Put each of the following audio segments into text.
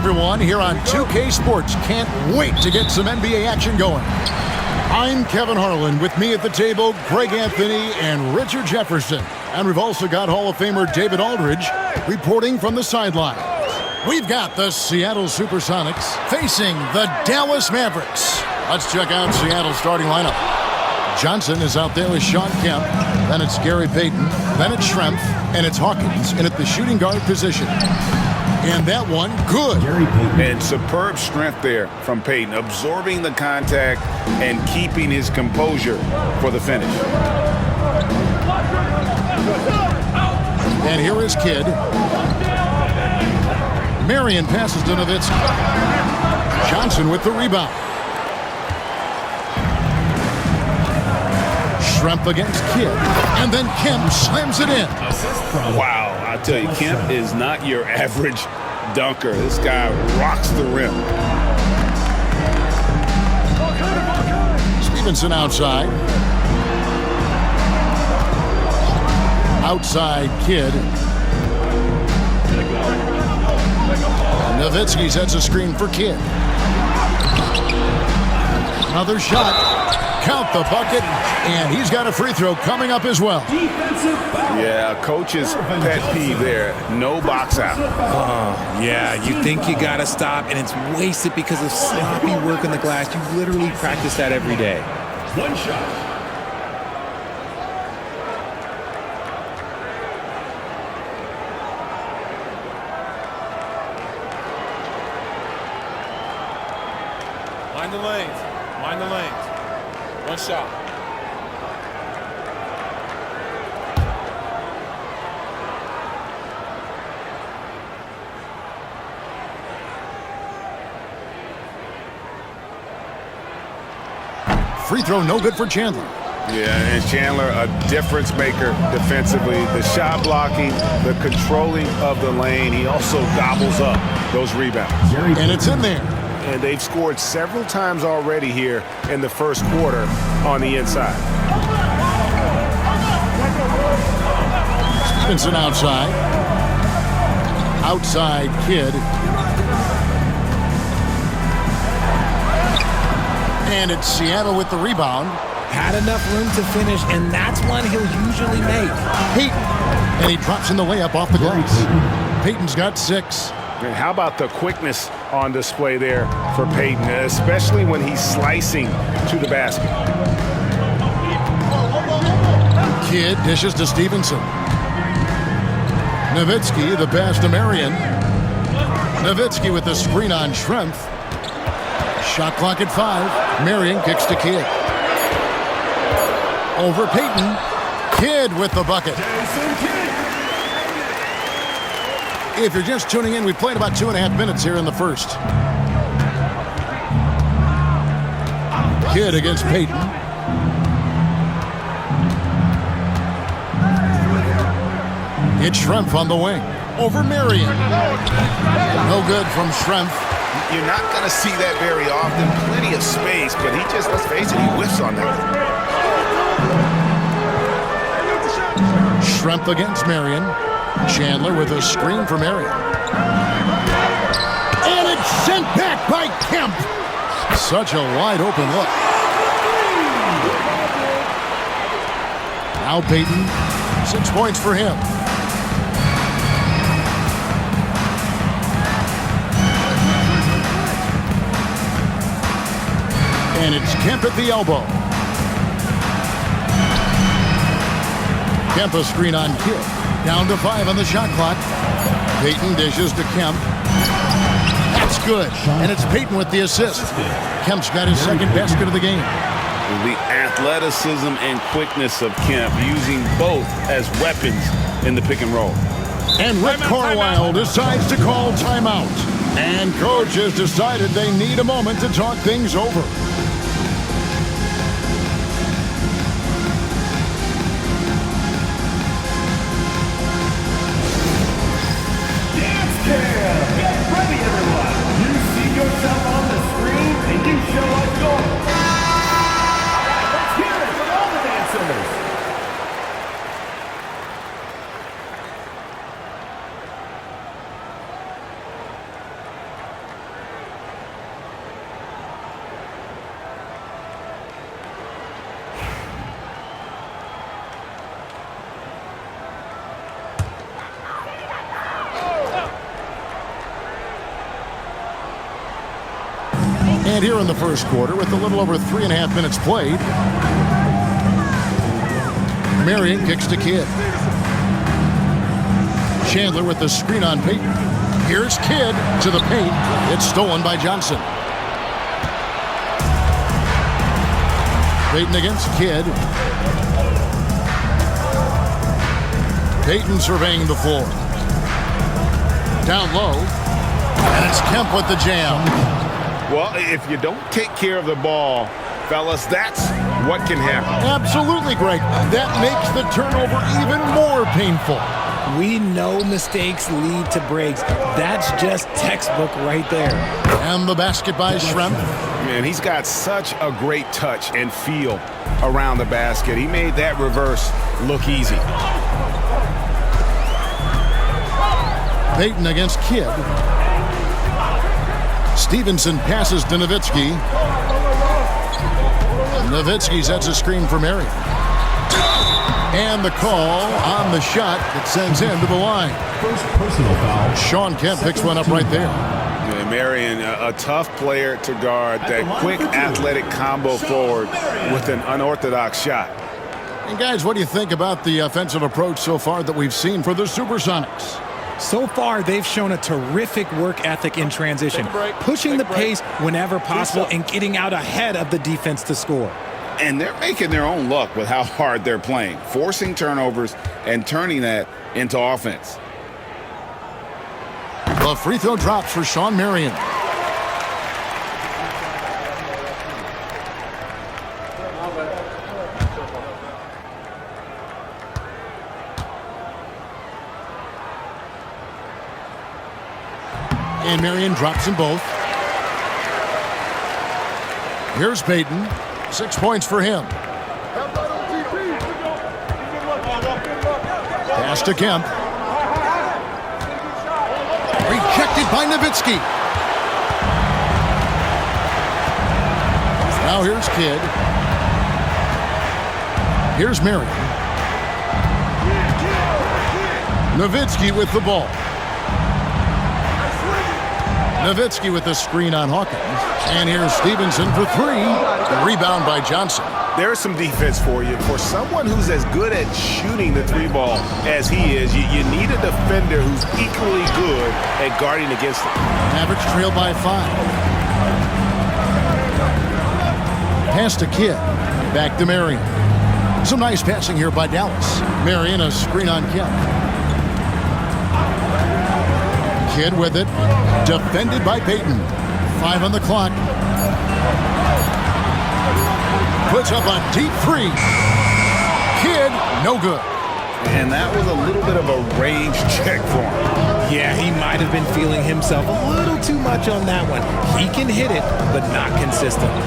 everyone, here on 2K Sports. Can't wait to get some NBA action going. I'm Kevin Harlan. With me at the table, Greg Anthony and Richard Jefferson. And we've also got Hall of Famer David Aldridge reporting from the sideline. We've got the Seattle SUPERSONICs facing the Dallas Mavericks. Let's check out Seattle's starting lineup. Johnson is out there with Sean Kemp. Then it's Gary Payton. Then it's Schrempf. And it's Hawkins in at the shooting guard position. And that one, good. And superb strength there from Payton, absorbing the contact and keeping his composure for the finish. And here is Kidd. Marion passes to Nowitzki. Johnson with the rebound. Schrempf against Kidd. And then Kemp slams it in. Wow, I tell you, Kemp is not your average dunker. This guy rocks the rim. Stevenson outside. Outside Kidd. Nowitzki sets a screen for Kidd. Another shot. Count the bucket, and he's got a free throw coming up as well. Yeah, coach's pet peeve there. No box out. Yeah, you think you got to stop, and it's wasted because of sloppy work on the glass. You literally practice that every day. One shot. Mind the lanes. Mind the lanes. One shot. Free throw no good for Chandler. Yeah, and Chandler, a difference maker defensively. The shot blocking, the controlling of the lane. He also gobbles up those rebounds. And it's in there. And they've scored several times already here in the first quarter on the inside. Stevenson outside. Outside Kidd. And it's Seattle with the rebound. Had enough room to finish, and that's one he'll usually make. Payton. And he drops in the layup off the glass. Payton's got 6. And how about the quickness on display there for Payton, especially when he's slicing to the basket. Kidd dishes to Stevenson. Nowitzki, the pass to Marion. Nowitzki with the screen on Schrempf. Shot clock at 5. Marion kicks to Kidd. Over Payton. Kidd with the bucket. If you're just tuning in, we played about 2.5 minutes here in the first. Kidd against Payton. It's Schrempf on the wing. Over Marion. No good from Schrempf. You're not going to see that very often. Plenty of space, but he just, let's face it, he whiffs on that. Schrempf against Marion. Chandler with a screen for Marion. And it's sent back by Kemp. Such a wide open look. Now Payton, 6 points for him. And it's Kemp at the elbow. Kemp a screen on Kidd. Down to 5 on the shot clock. Payton dishes to Kemp. That's good. And it's Payton with the assist. Kemp's got his second basket of the game. The athleticism and quickness of Kemp, using both as weapons in the pick and roll. And Rick Carlisle decides to call timeout. And coach has decided they need a moment to talk things over. And here in the first quarter, with a little over 3.5 minutes played, Marion kicks to Kidd. Chandler with the screen on Payton. Here's Kidd to the paint. It's stolen by Johnson. Payton against Kidd. Payton surveying the floor. Down low. And it's Kemp with the jam. Well, if you don't take care of the ball, fellas, that's what can happen. Absolutely, Greg. That makes the turnover even more painful. We know mistakes lead to breaks. That's just textbook right there. And the basket by Schrempf. Man, he's got such a great touch and feel around the basket. He made that reverse look easy. Payton against Kidd. Stevenson passes to Nowitzki. Nowitzki sets a screen for Marion. And the call on the shot that sends him to the line. First personal foul. Sean Kemp picks one up right there. Yeah, Marion, a tough player to guard. That quick athletic combo forward with an unorthodox shot. And guys, what do you think about the offensive approach so far that we've seen for the Supersonics? So far, they've shown a terrific work ethic in transition, pushing the pace whenever possible and getting out ahead of the defense to score. And they're making their own luck with how hard they're playing, forcing turnovers and turning that into offense. The free throw drops for Sean Marion. And Marion drops them both. Here's Payton. 6 points for him. Pass to Kemp. Rejected by Nowitzki. Now here's Kidd. Here's Marion. Nowitzki with the ball. Nowitzki with the screen on Hawkins. And here's Stevenson for three. Rebound by Johnson. There's some defense for you. For someone who's as good at shooting the three ball as he is, you need a defender who's equally good at guarding against him. Mavericks trail by 5. Pass to Kidd. Back to Marion. Some nice passing here by Dallas. Marion, a screen on Kemp. Kidd with it. Defended by Payton. 5 on the clock. Puts up a deep three. Kidd, no good. And that was a little bit of a range check for him. Yeah, he might have been feeling himself a little too much on that one. He can hit it, but not consistently.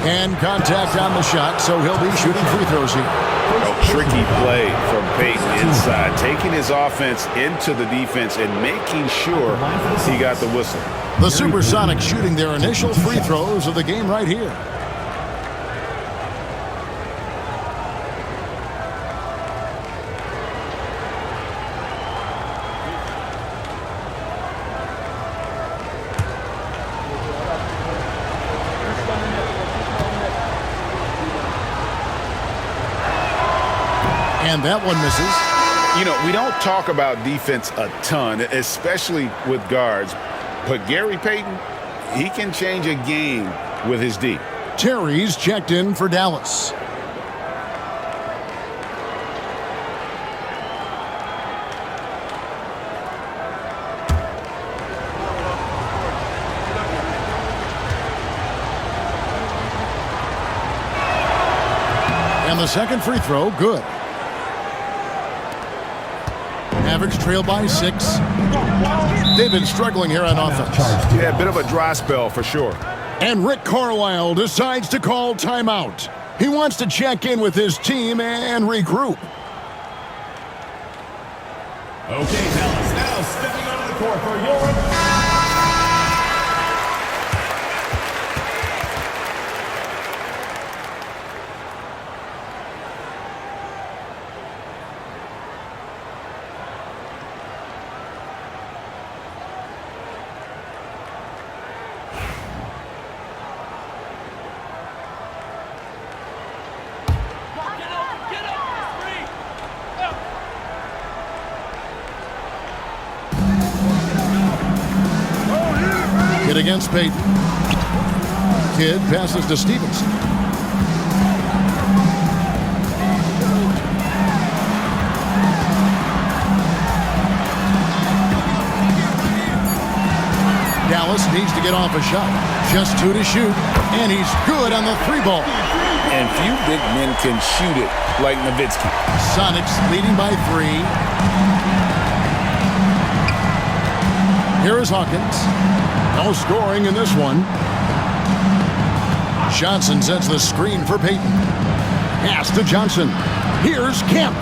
And contact on the shot, so he'll be shooting free throws here. A tricky play from Payton inside, taking his offense into the defense and making sure he got the whistle. The Supersonics shooting their initial free throws of the game right here. And that one misses. You know, we don't talk about defense a ton, especially with guards. But Gary Payton, he can change a game with his D. Terry's checked in for Dallas. And the second free throw, good. Mavericks trail by 6. They've been struggling here on offense. Yeah, a bit of a dry spell for sure. And Rick Carlisle decides to call timeout. He wants to check in with his team and regroup. Okay, fellas, now stepping onto the court for your... against Payton. Kidd passes to Stevenson. Dallas needs to get off a shot. Just 2 to shoot, and he's good on the 3-ball. And few big men can shoot it like Nowitzki. Sonics leading by 3. Here is Hawkins. No scoring in this one. Johnson sets the screen for Payton. Pass to Johnson. Here's Kemp.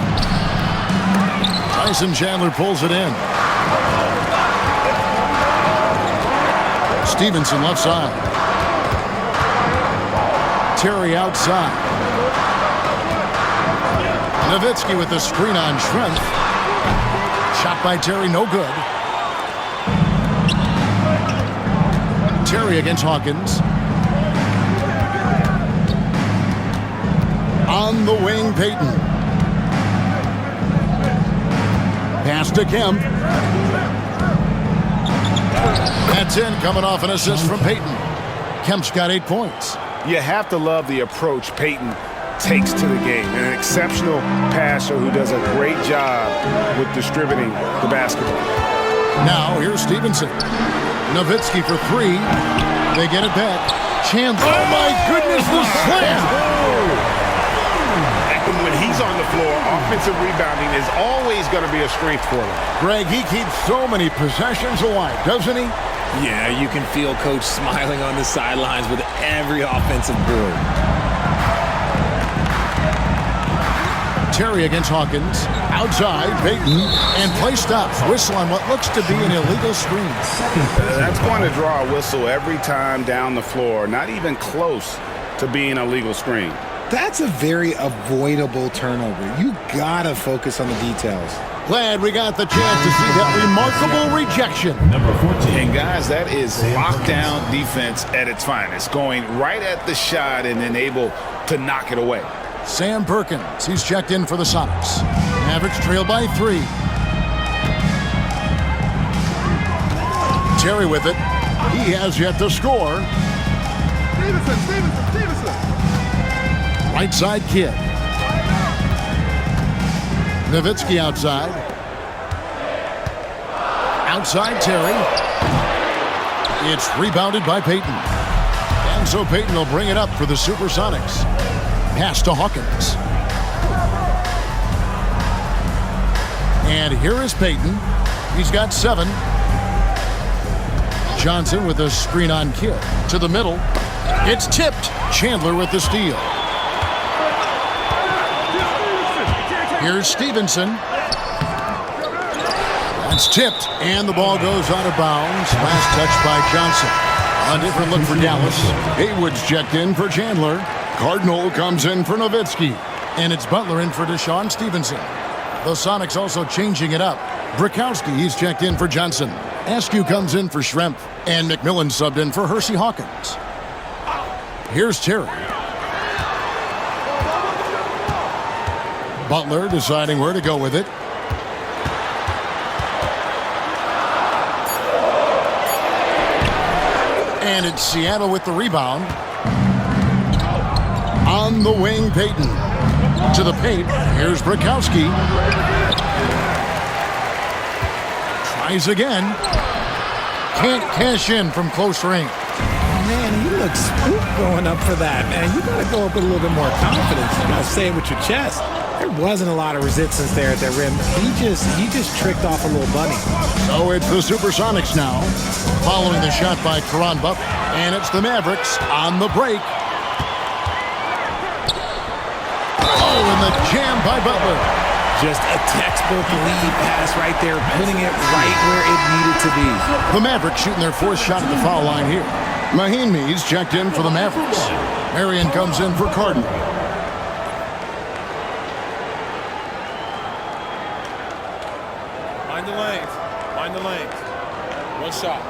Tyson Chandler pulls it in. Stevenson left side. Terry outside. Nowitzki with the screen on Trent. Shot by Terry, no good. Terry against Hawkins. On the wing, Payton. Pass to Kemp. That's in, coming off an assist from Payton. Kemp's got 8 points. You have to love the approach Payton takes to the game. An exceptional passer who does a great job with distributing the basketball. Now, here's Stevenson. Nowitzki for 3. They get it back. Chandler. Oh, my goodness, the slam! And when he's on the floor, offensive rebounding is always going to be a strength for him. Greg, he keeps so many possessions alive, doesn't he? Yeah, you can feel Coach smiling on the sidelines with every offensive board. Terry against Hawkins. Outside, Payton. And play stops. Whistle on what looks to be an illegal screen. That's going to draw a whistle every time down the floor. Not even close to being a legal screen. That's a very avoidable turnover. You gotta focus on the details. Glad we got the chance to see that remarkable rejection. Number 14. And guys, that is lockdown defense at its finest. Going right at the shot and then able to knock it away. Sam Perkins, he's checked in for the Sonics. Mavericks trail by 3. Terry with it. He has yet to score. Stevenson. Right side, Kidd. Nowitzki outside. Outside, Terry. It's rebounded by Payton. And so Payton will bring it up for the Supersonics. Pass to Hawkins. And here is Payton. He's got 7. Johnson with a screen on Kidd. To the middle. It's tipped. Chandler with the steal. Here's Stevenson. That's tipped, and the ball goes out of bounds. Last touch by Johnson. A different look for Dallas. Haywood's checked in for Chandler. Cardinal comes in for Nowitzki. And it's Butler in for Deshaun Stevenson. The Sonics also changing it up. Brakowski, he's checked in for Johnson. Askew comes in for Schrempf. And McMillan subbed in for Hersey Hawkins. Here's Terry. Butler deciding where to go with it. And it's Seattle with the rebound. On the wing, Payton. To the paint. Here's Brakowski. Tries again. Can't cash in from close range. Man, he looks spooked going up for that, man. You gotta go up with a little bit more confidence. You gotta say it with your chest. There wasn't a lot of resistance there at that rim. He just tricked off a little bunny. So it's the Supersonics now, following the shot by Caron Butler. And it's the Mavericks on the break. Oh, and the jam by Butler. Just a textbook lead pass right there, putting it right where it needed to be. The Mavericks shooting their 4th shot at the foul line here. Mahinmi's checked in for the Mavericks. Marion comes in for Cardinal. Mind the lanes. 1 shot.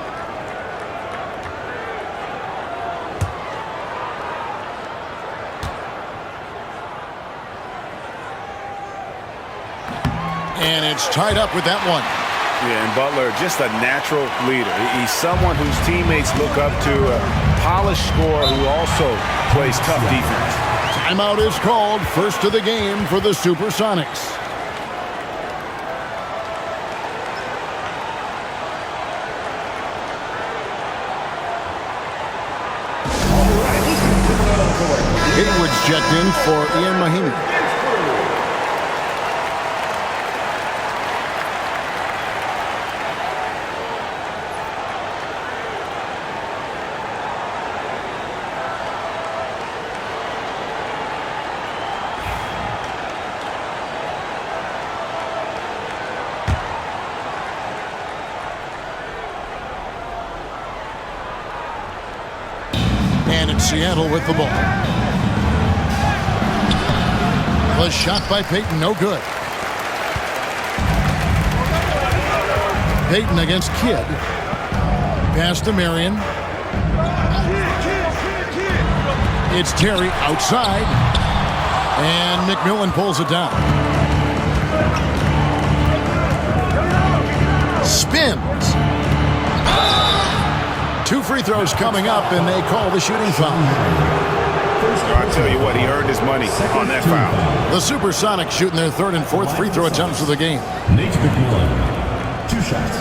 And it's tied up with that one. Yeah, and Butler, just a natural leader. He's someone whose teammates look up to, a polished scorer who also plays tough defense. Timeout is called. First of the game for the Supersonics. Haywood's checked in for Ian Mahinmi. And it's Seattle with the ball. The shot by Payton, no good. Payton against Kidd. Pass to Marion. It's Terry outside. And McMillan pulls it down. Spins. 2 free throws coming up, and they call the shooting foul. I'll tell you what, he earned his money on that foul. The Supersonics shooting their 3rd and 4th free throw attempts of the game. Nate McMillan, 2 shots.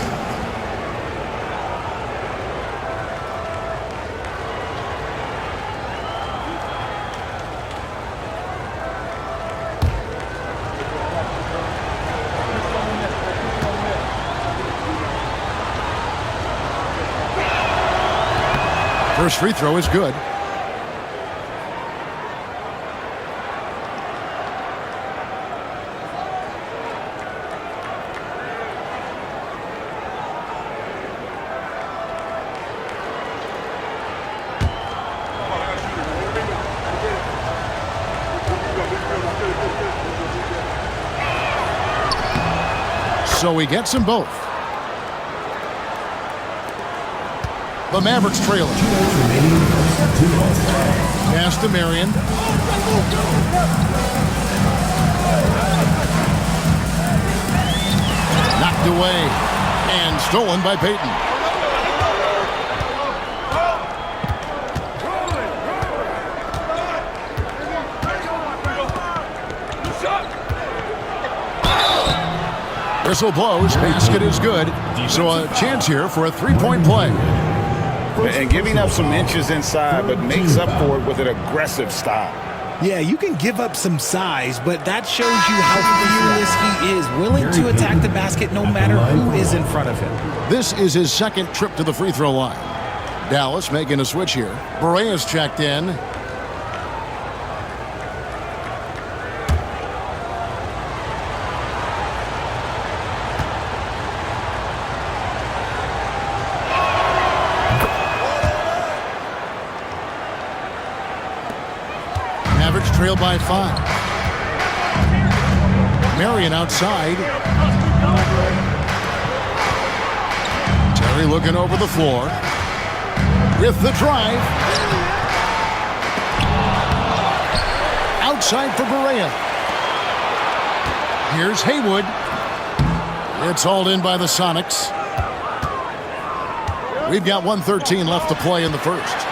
First free throw is good. So he gets them both. The Mavericks trail it. Pass to Marion. Knocked away and stolen by Payton. Whistle blows. Basket is good. So a chance here for a 3-point play. And giving up some inches inside, but makes up for it with an aggressive style. Yeah, you can give up some size, but that shows you how fearless he is, willing to attack the basket no matter who is in front of him. This is his 2nd trip to the free throw line. Dallas making a switch here. Berea's checked in. Trailed by 5. Marion outside. Terry looking over the floor. With the drive. Outside for Berea. Here's Haywood. It's hauled in by the Sonics. We've got 1:13 left to play in the first.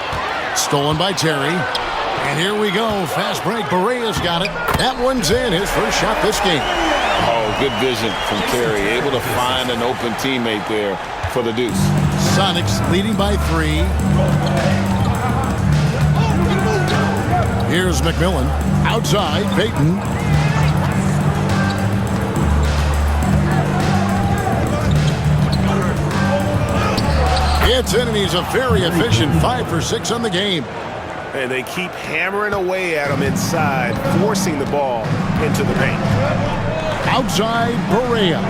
Stolen by Terry. And here we go. Fast break. Berea's got it. That one's in. His first shot this game. Oh, good vision from Terry. Able to find an open teammate there for the deuce. Sonics leading by 3. Here's McMillan. Outside. Payton. It's in, and he's a very efficient 5 for 6 on the game. And they keep hammering away at him inside, forcing the ball into the paint. Outside, Berea.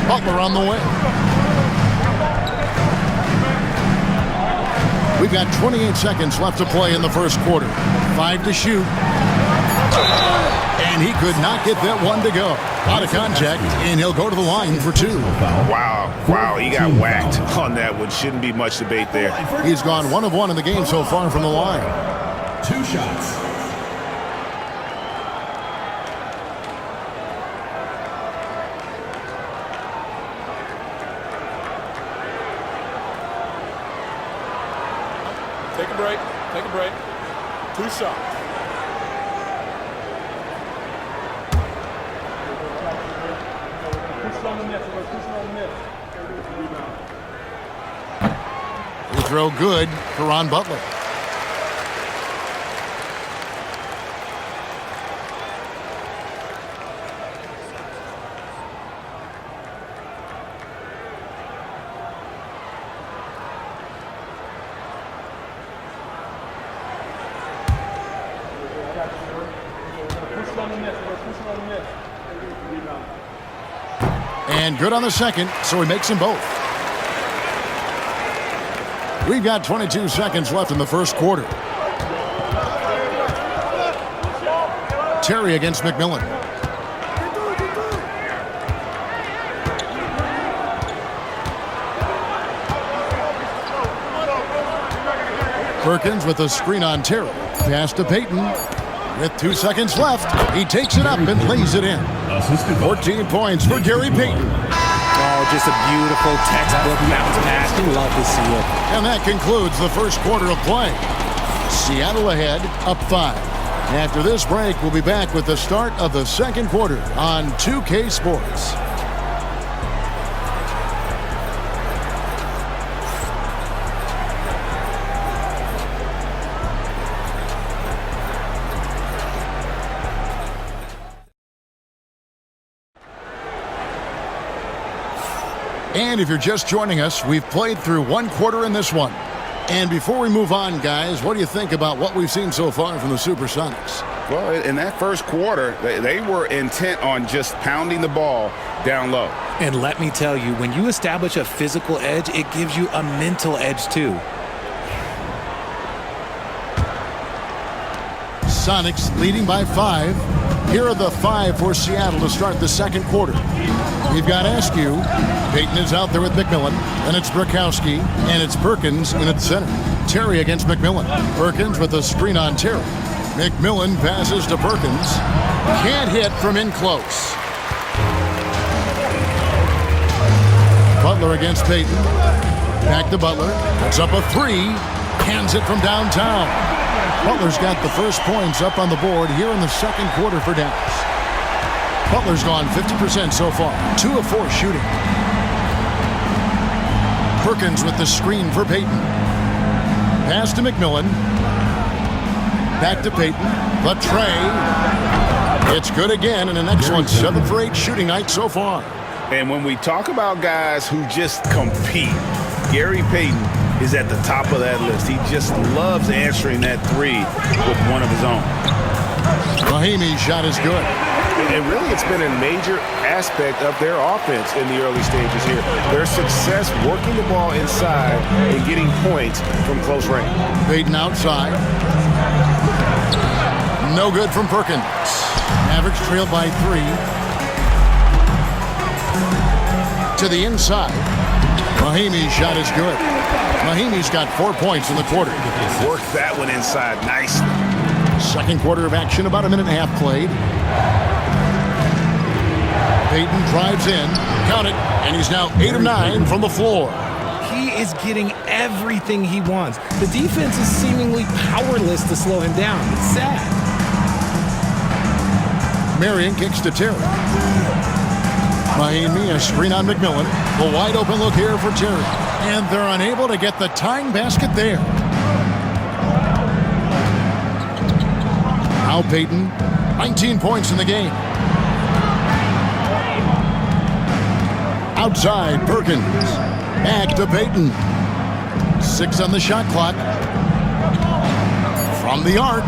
Butler on the way. We've got 28 seconds left to play in the first quarter. 5 to shoot. And he could not get that one to go. Out of contact, and he'll go to the line for 2. Wow, he got whacked on that one. Shouldn't be much debate there. He's gone 1 of 1 in the game so far from the line. 2 shots. Take a break. Take a break. 2 shots. Free throw good for Ron Butler. And good on the second, so he makes them both. We've got 22 seconds left in the first quarter. Terry against McMillan. Perkins with a screen on Terry. Pass to Payton. With 2 seconds left, he takes it up and lays it in. 14 points for Gary Payton. Oh, just a beautiful textbook bounce pass. You love to see it. And that concludes the first quarter of play. Seattle ahead, up 5. After this break, we'll be back with the start of the second quarter on 2K Sports. And if you're just joining us, we've played through 1 quarter in this one. And before we move on, guys, what do you think about what we've seen so far from the Supersonics? Well, in that first quarter, they were intent on just pounding the ball down low. And let me tell you, when you establish a physical edge, it gives you a mental edge too. Sonics leading by 5. Here are the 5 for Seattle to start the second quarter. We've got Askew. Payton is out there with McMillan. And it's Brokowski. And it's Perkins in at center. Terry against McMillan. Perkins with a screen on Terry. McMillan passes to Perkins. Can't hit from in close. Butler against Payton. Back to Butler. Puts up a 3. Hands it from downtown. Butler's got the first points up on the board here in the second quarter for Dallas. Butler's gone 50% so far. 2 of 4 shooting. Perkins with the screen for Payton. Pass to McMillan. Back to Payton. The tray. It's good again, and an excellent 7 for 8 shooting night so far. And when we talk about guys who just compete, Gary Payton is at the top of that list. He just loves answering that 3 with one of his own. Mahimi's shot is good. And really, it's been a major aspect of their offense in the early stages here. Their success working the ball inside and getting points from close range. Payton outside. No good from Perkins. Mavericks trailed by 3. To the inside. Mahimi's shot is good. Mahimi's got 4 points in the quarter. Worked that one inside nicely. Second quarter of action, about a minute and a half played. Payton drives in, count it, and he's now 8 of 9 from the floor. He is getting everything he wants. The defense is seemingly powerless to slow him down. It's sad. Marion kicks to Terry. Mahimi, a screen on McMillan. A wide open look here for Terry. And they're unable to get the tying basket there. Now Payton, 19 points in the game. Outside, Perkins. Back to Payton. 6 on the shot clock. From the arc.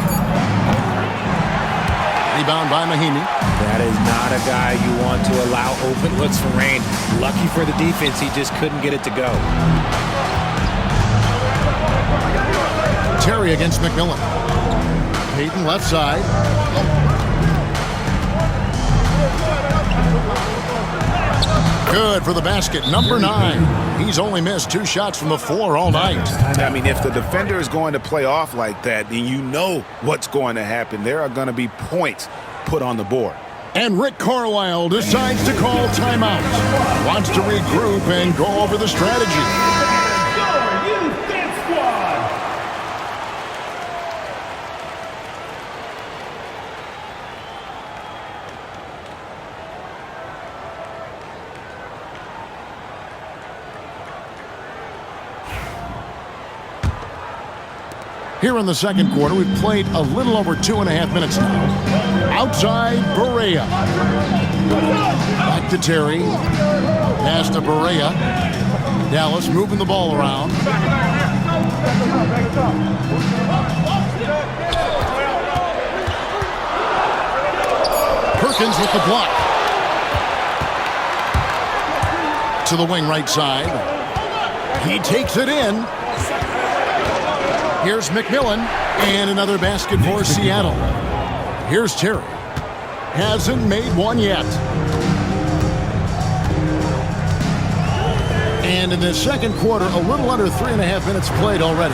Rebound by Mahimi. That is not a guy you want to allow open looks for rain. Lucky for the defense, he just couldn't get it to go. Terry against McMillan. Payton left side. Good for the basket. Number 9. He's only missed 2 shots from the floor all night. I mean, if the defender is going to play off like that, then you know what's going to happen. There are going to be points put on the board. And Rick Carlisle decides to call timeout. Wants to regroup and go over the strategy. Here in the second quarter, we've played a little over 2.5 minutes now. Outside, Barea. Back to Terry. Pass to Barea. Dallas moving the ball around. Perkins with the block. To the wing right side. He takes it in. Here's McMillan. And another basket for Seattle. Here's Terry. Hasn't made one yet. And in the second quarter, a little under 3.5 minutes played already.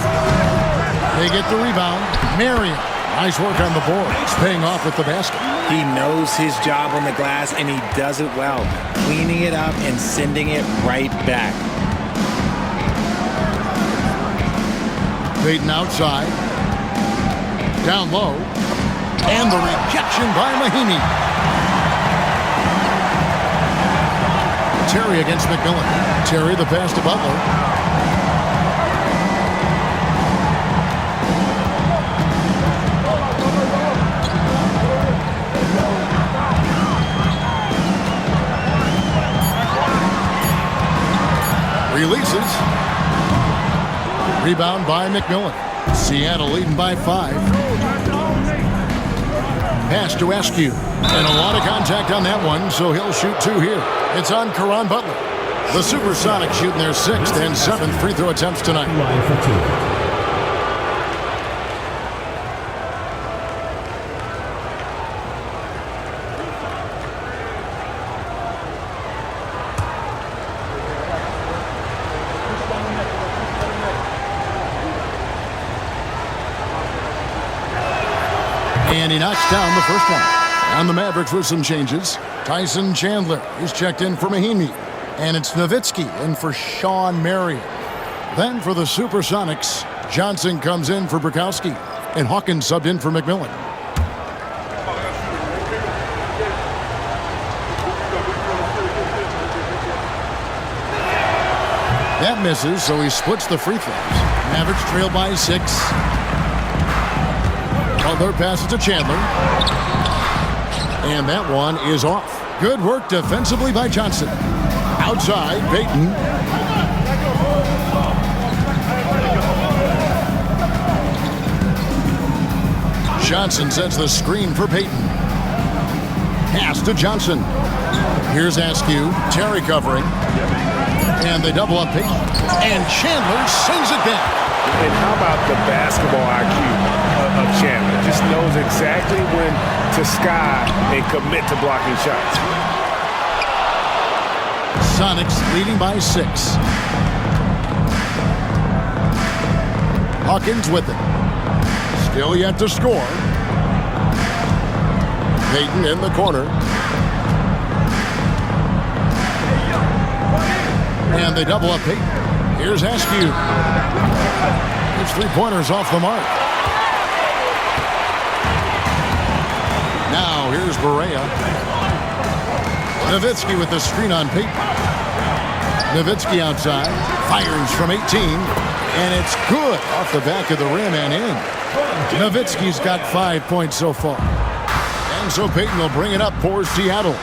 They get the rebound. Marion. Nice work on the board. It's paying off with the basket. He knows his job on the glass, and he does it well. Cleaning it up and sending it right back. Payton outside. Down low. And the rejection by Mahinmi. Terry against McMillan. Terry the pass to Butler. Releases. Rebound by McMillan. Seattle leading by 5. Pass to Askew. And a lot of contact on that one, so he'll shoot 2 here. It's on Caron Butler. The Supersonics shooting their 6th and 7th free throw attempts tonight. Line for 2. And he knocks down the first one. And the Mavericks with some changes. Tyson Chandler is checked in for Mahinmi. And it's Nowitzki in for Sean Marion. Then for the Supersonics, Johnson comes in for Bukowski. And Hawkins subbed in for McMillan. That misses, so he splits the free throws. Mavericks trail by 6. Butler passes to Chandler. And that one is off. Good work defensively by Johnson. Outside, Payton. Johnson sets the screen for Payton. Pass to Johnson. Here's Askew. Terry covering. And they double up Payton. And Chandler sends it back. And how about the basketball IQ of Chandler? Just knows exactly when to sky and commit to blocking shots. Sonics leading by 6. Hawkins with it. Still yet to score. Payton in the corner. And they double up Payton. Here's Askew. His 3-pointers off the mark. Now here's Barea. Nowitzki with the screen on Payton. Nowitzki outside. Fires from 18. And it's good off the back of the rim and in. Nowitzki's got 5 points so far. And so Payton will bring it up for Seattle.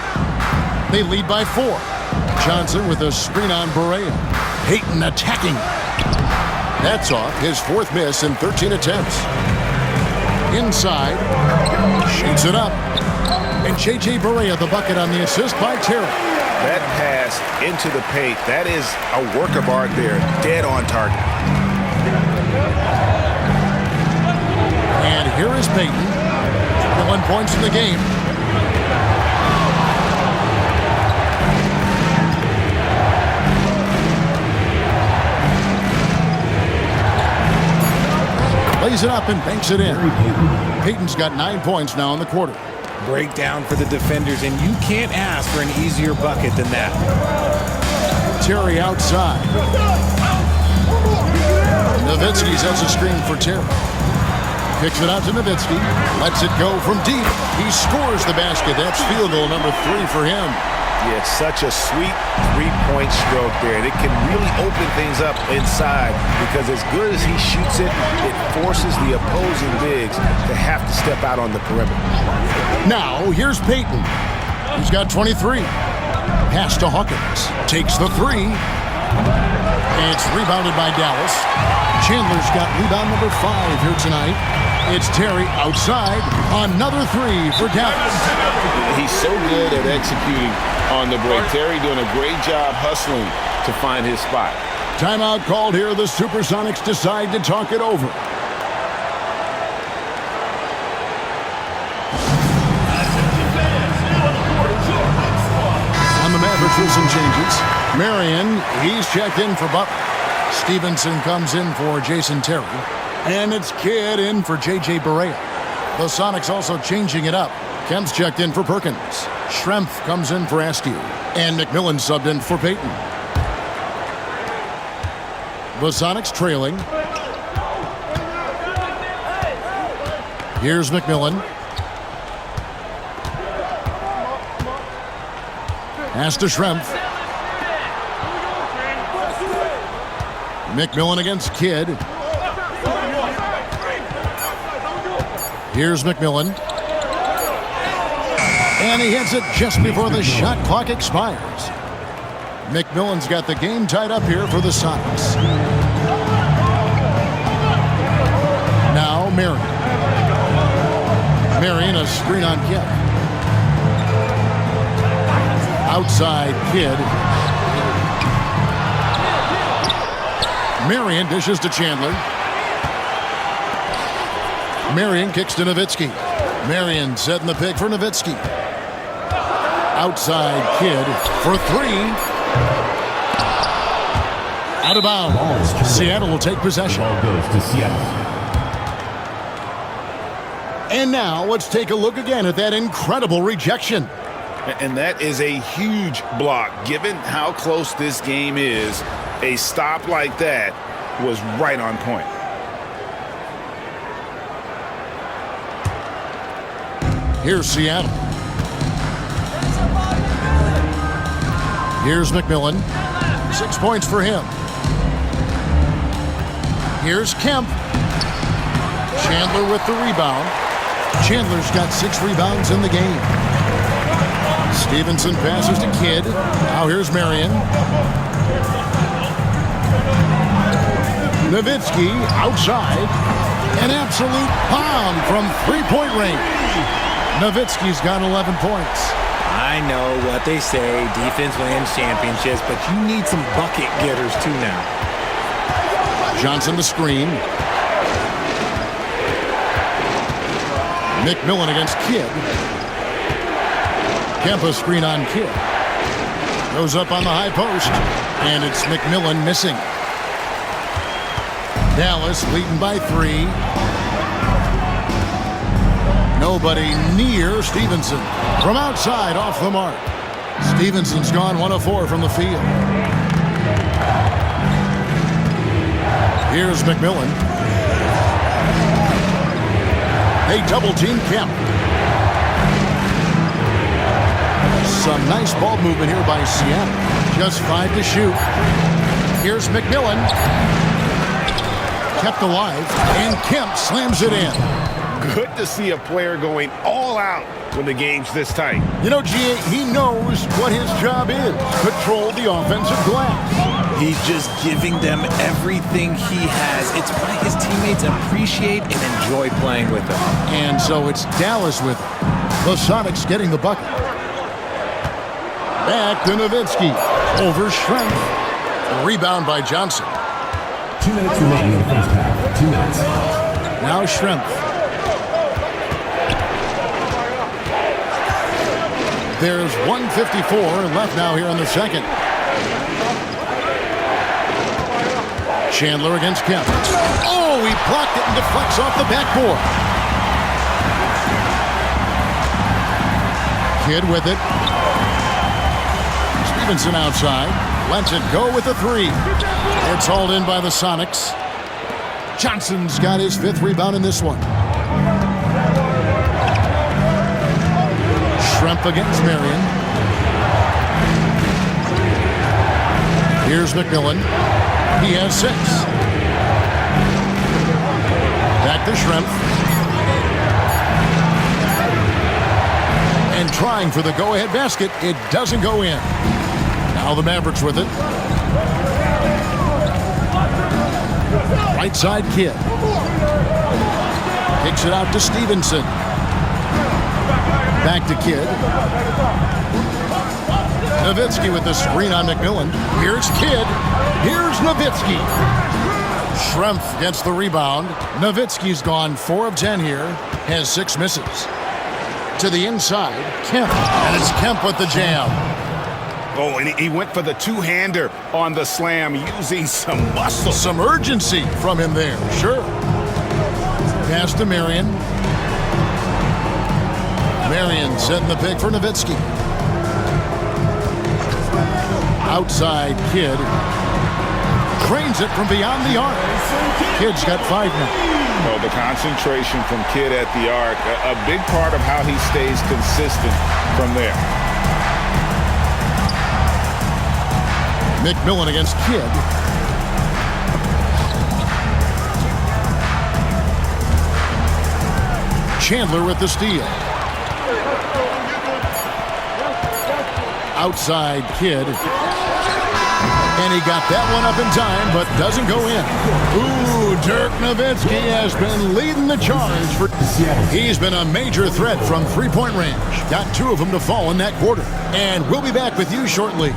They lead by 4. Johnson with a screen on Barea. Payton attacking. That's off. His 4th miss in 13 attempts. Inside. Shoots it up. And J.J. Barea the bucket on the assist by Terry. That pass into the paint, that is a work of art there. Dead on target. And here is Payton. 1 points in the game. Lays it up and banks it in. Payton's got 9 points now in the quarter. Breakdown for the defenders, and you can't ask for an easier bucket than that. Terry outside. Nowitzki sets a screen for Terry. Kicks it out to Nowitzki. Lets it go from deep. He scores the basket. That's field goal number 3 for him. Yeah, it's such a sweet three-point stroke there, and it can really open things up inside because as good as he shoots it, it forces the opposing bigs to have to step out on the perimeter. Now, here's Peyton. He's got 23. Pass to Hawkins. Takes the three. It's rebounded by Dallas. Chandler's got rebound number 5 here tonight. It's Terry outside. Another three for Dallas. He's so good at executing on the break. Terry doing a great job hustling to find his spot. Timeout called here. The Supersonics decide to talk it over. On the Mavericks with some changes. Marion, he's checked in for Butler. Stevenson comes in for Jason Terry. And it's Kidd in for J.J. Barea. The Sonics also changing it up. Kemp's checked in for Perkins. Schrempf comes in for Askew. And McMillan subbed in for Peyton. The Sonics trailing. Here's McMillan. Pass to Schrempf. McMillan against Kidd. Here's McMillan. And he hits it just before the shot clock expires. McMillan's got the game tied up here for the Sonics. Now Marion. Marion, a screen on Kidd. Outside Kidd. Marion dishes to Chandler. Marion kicks to Nowitzki. Marion setting the pick for Nowitzki. Outside Kidd for three. Out of bounds. Seattle will take possession. Ball goes to Seattle. And now let's take a look again at that incredible rejection. And that is a huge block. Given how close this game is, a stop like that was right on point. Here's Seattle. Here's McMillan. 6 points for him. Here's Kemp. Chandler with the rebound. Chandler's got 6 rebounds in the game. Stevenson passes to Kidd. Now here's Marion. Nowitzki outside. An absolute bomb from three-point range. Nowitzki's got 11 points. I know what they say, defense wins championships, but you need some bucket getters too now. Johnson the screen. McMillan against Kidd. Kempa screen on Kidd. Goes up on the high post, and it's McMillan missing. Dallas leading by 3. Nobody near Stevenson. From outside, off the mark. Stevenson's gone 1 of 4 from the field. Here's McMillan. They double team Kemp. Some nice ball movement here by Seattle. Just 5 to shoot. Here's McMillan. Kept alive, and Kemp slams it in. Good to see a player going all out when the game's this tight. You know, G.A., he knows what his job is. Control the offensive glass. He's just giving them everything he has. It's why his teammates appreciate and enjoy playing with him. And so it's Dallas with him. The Sonics getting the bucket. Back to Nowitzki. Over Schrempf. Rebound by Johnson. 2 minutes remaining in the first half. 2 minutes. Now Schrempf. There's 1:54 left now here in the second. Chandler against Kemp. Oh, he blocked it and deflects off the backboard. Kidd with it. Stevenson outside. Lets it go with the 3. It's hauled in by the Sonics. Johnson's got his 5th rebound in this one. Schrempf against Marion. Here's McMillan. He has 6. Back to Schrempf. And trying for the go-ahead basket. It doesn't go in. Now the Mavericks with it. Right side Kidd. Kicks it out to Stevenson. Back to Kidd. Nowitzki with the screen on McMillan. Here's Kidd. Here's Nowitzki. Schrempf gets the rebound. Nowitzki's gone 4 of 10 here. Has 6 misses. To the inside, Kemp. And it's Kemp with the jam. Oh, and he went for the two-hander on the slam using some muscle. Some urgency from him there, sure. Pass to Marion. Marion setting the pick for Nowitzki. Outside Kidd. Cranes it from beyond the arc. Kidd's got 5 now. Oh, the concentration from Kidd at the arc, a big part of how he stays consistent from there. McMillan against Kidd. Chandler with the steal. Outside Kidd. And he got that one up in time, but doesn't go in. Ooh, Dirk Nowitzki has been leading the charge. He's been a major threat from three-point range. Got 2 of them to fall in that quarter. And we'll be back with you shortly.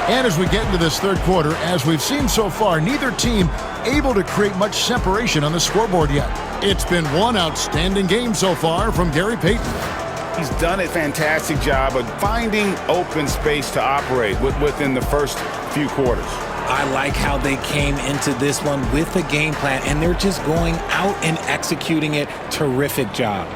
And as we get into this third quarter, as we've seen so far, neither team able to create much separation on the scoreboard yet. It's been one outstanding game so far from Gary Payton. He's done a fantastic job of finding open space to operate within the first few quarters. I like how they came into this one with a game plan, and they're just going out and executing it. Terrific job.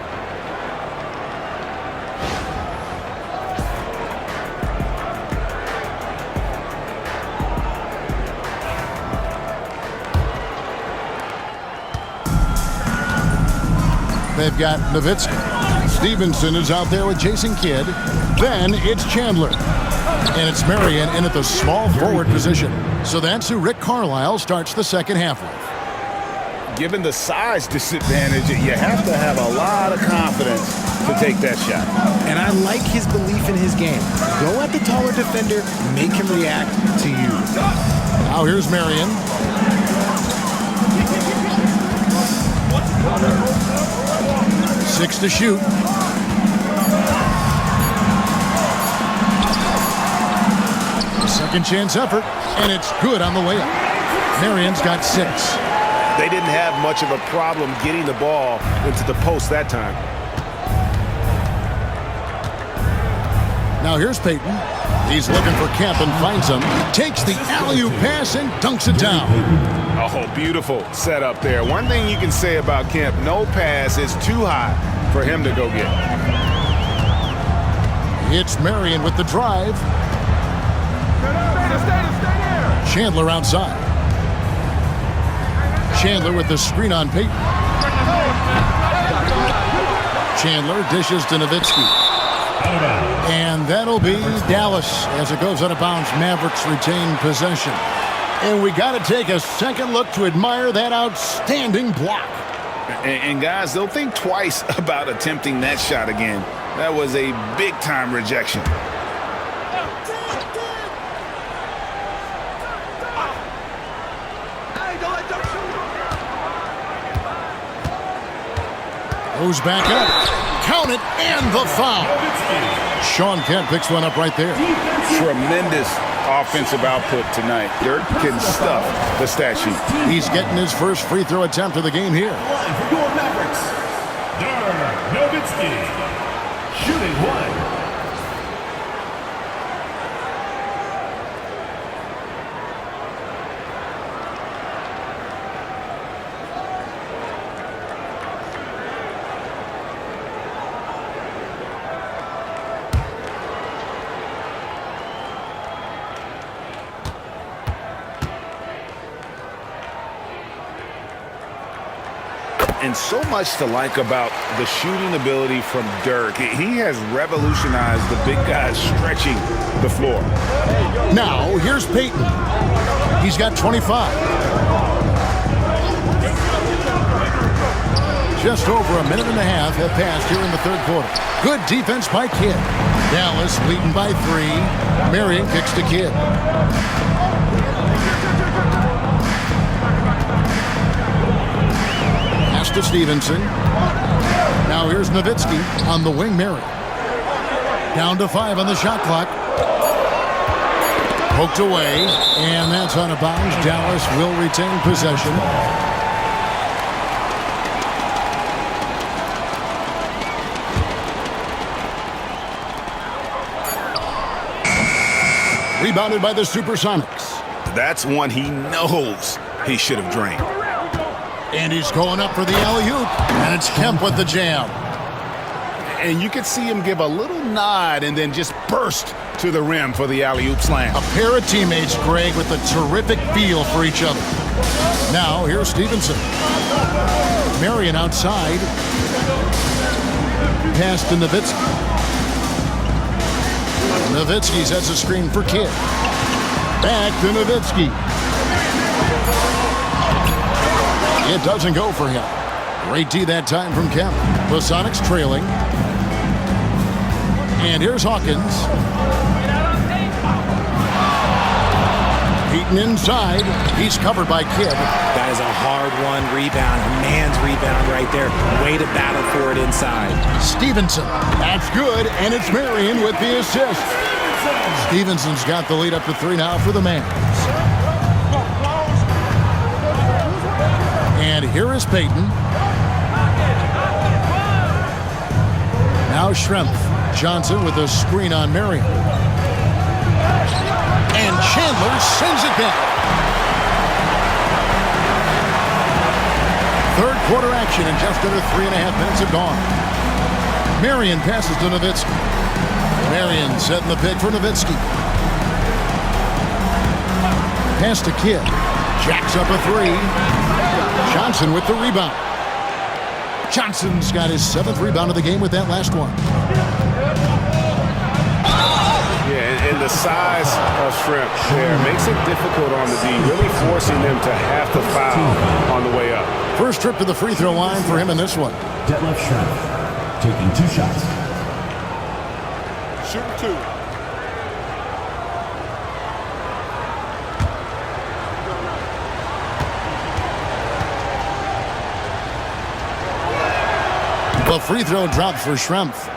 They've got Nowitzki. Stevenson is out there with Jason Kidd. Then it's Chandler. And it's Marion in at the small forward position. So that's who Rick Carlisle starts the second half with. Given the size disadvantage, you have to have a lot of confidence to take that shot. And I like his belief in his game. Go at the taller defender, make him react to you. Now here's Marion. Six to shoot. Second chance effort, and it's good on the layup. Marion's got 6. They didn't have much of a problem getting the ball into the post that time. Now here's Payton. He's looking for Kemp and finds him. Takes the alley-oop pass and dunks it down. Oh, beautiful setup there. One thing you can say about Kemp, no pass is too high for him to go get. It's Marion with the drive. Chandler outside. Chandler with the screen on Payton. Chandler dishes to Nowitzki. And that'll be Dallas as it goes out of bounds. Mavericks retain possession. And we got to take a second look to admire that outstanding block. And guys, they'll think twice about attempting that shot again. That was a big-time rejection. Goes back up. Count it, and the foul. Sean Kent picks one up right there. Tremendous offensive output tonight. Dirk can stuff the stat sheet. He's getting his first free throw attempt of the game here. Line for your Mavericks, Dirk Nowitzki. Shooting one. And so much to like about the shooting ability from Dirk. He has revolutionized the big guys stretching the floor. Now, here's Payton. He's got 25. Just over a minute and a half have passed here in the third quarter. Good defense by Kidd. Dallas leading by 3. Marion kicks to Kidd. Pass to Stevenson. Now here's Nowitzki on the wing. Marion. Down to 5 on the shot clock. Poked away, and that's out of bounds. Dallas will retain possession. Rebounded by the Supersonics. That's one he knows he should have drained. And he's going up for the alley-oop, and it's Kemp with the jam. And you could see him give a little nod and then just burst to the rim for the alley-oop slam. A pair of teammates, Greg, with a terrific feel for each other. Now, here's Stevenson. Marion outside. Pass to Nowitzki. Nowitzki sets a screen for Kidd. Back to Nowitzki. It doesn't go for him. Great D that time from Kemp. The Sonics trailing. And here's Hawkins. Payton inside. He's covered by Kidd. That is a hard-won rebound. A man's rebound right there. Way to battle for it inside. Stevenson. That's good, and it's Marion with the assist. Stevenson's got the lead up to 3 now for the Mavs. And here is Payton. Now Schrempf. Johnson with a screen on Marion. And Chandler sends it back. Third quarter action, and just under 3.5 minutes have gone. Marion passes to Nowitzki. Marion setting the pick for Nowitzki. Pass to Kidd. Jacks up a 3. Johnson with the rebound. Johnson's got his 7th rebound of the game with that last one. Yeah, and the size of Shrimp there makes it difficult on the D, really forcing them to have to foul on the way up. First trip to the free throw line for him in this one. Detlef Schrempf taking 2 shots. Shooting 2. The free throw dropped for Schrempf.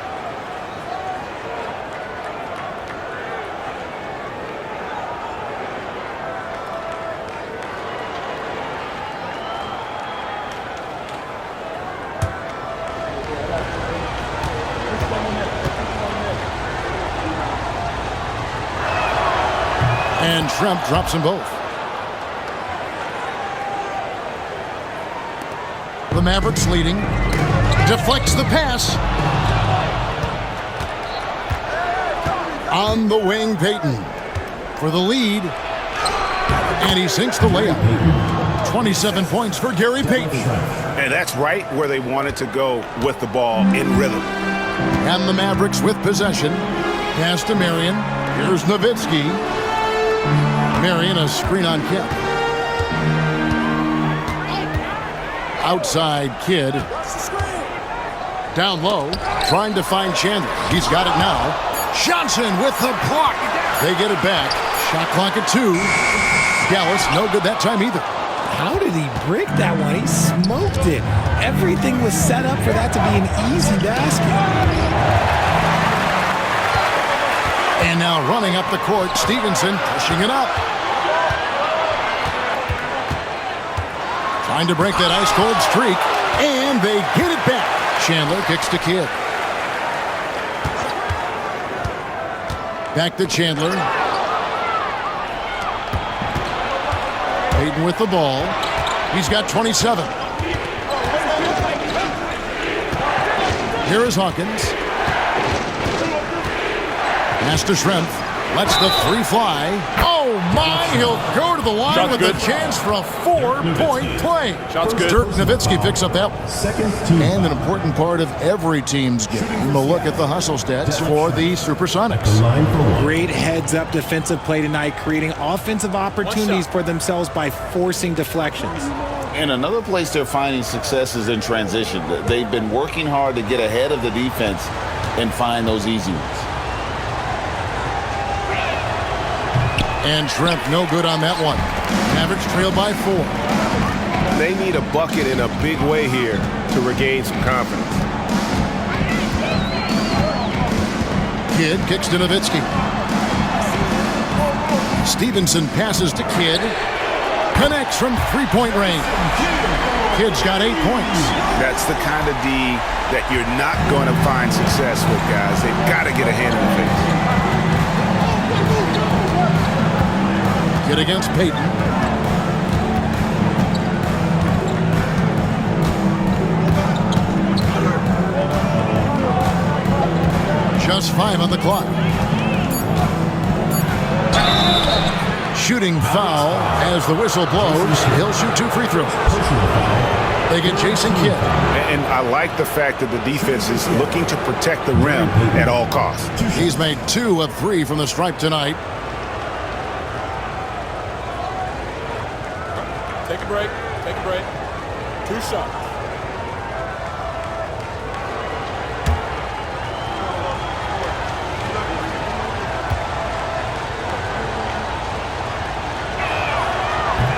And Schrempf drops them both. The Mavericks leading. Deflects the pass. On the wing, Payton for the lead. And he sinks the layup. 27 points for Gary Payton. And that's right where they wanted to go with the ball in rhythm. And the Mavericks with possession. Pass to Marion. Here's Nowitzki. Marion, a screen on Kemp. Outside Kidd. Down low, trying to find Chandler. He's got it now. Johnson with the block. They get it back. Shot clock at 2. Dallas, no good that time either. How did he brick that one? He smoked it. Everything was set up for that to be an easy basket. And now running up the court, Stevenson pushing it up. Trying to break that ice-cold streak, and they get it back. Chandler kicks to Kidd. Back to Chandler. Payton with the ball. He's got 27. Here is Hawkins. Pass to Schrempf. Lets the three fly. Oh, my. He'll go to the line Shot's with good. a chance for a 4-point play. Shot's good. Dirk Nowitzki picks up that one. And an important part of every team's game. We'll look at the hustle stats for the Supersonics. Great heads-up defensive play tonight, creating offensive opportunities for themselves by forcing deflections. And another place they're finding success is in transition. They've been working hard to get ahead of the defense and find those easy ones. And Schrempf no good on that one. Mavericks trail by 4. They need a bucket in a big way here to regain some confidence. Kidd kicks to Nowitzki. Stevenson passes to Kidd. Connects from three-point range. Kidd's got 8 points. That's the kind of D that you're not going to find success with, guys. They've got to get a hand in the face. Kidd against Payton. Just 5 on the clock. Shooting foul as the whistle blows. He'll shoot 2 free throws. They get Jason Kidd. And I like the fact that the defense is looking to protect the rim at all costs. He's made 2 of 3 from the stripe tonight. Take a break. Take a break. 2 shots.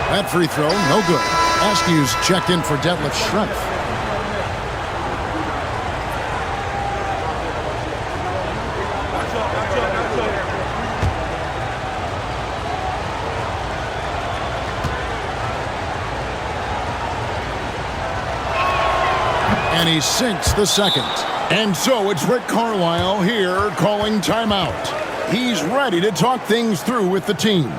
That free throw, no good. Askew's checked in for Detlef Schrempf. And he sinks the second. And so it's Rick Carlisle here calling timeout. He's ready to talk things through with the team.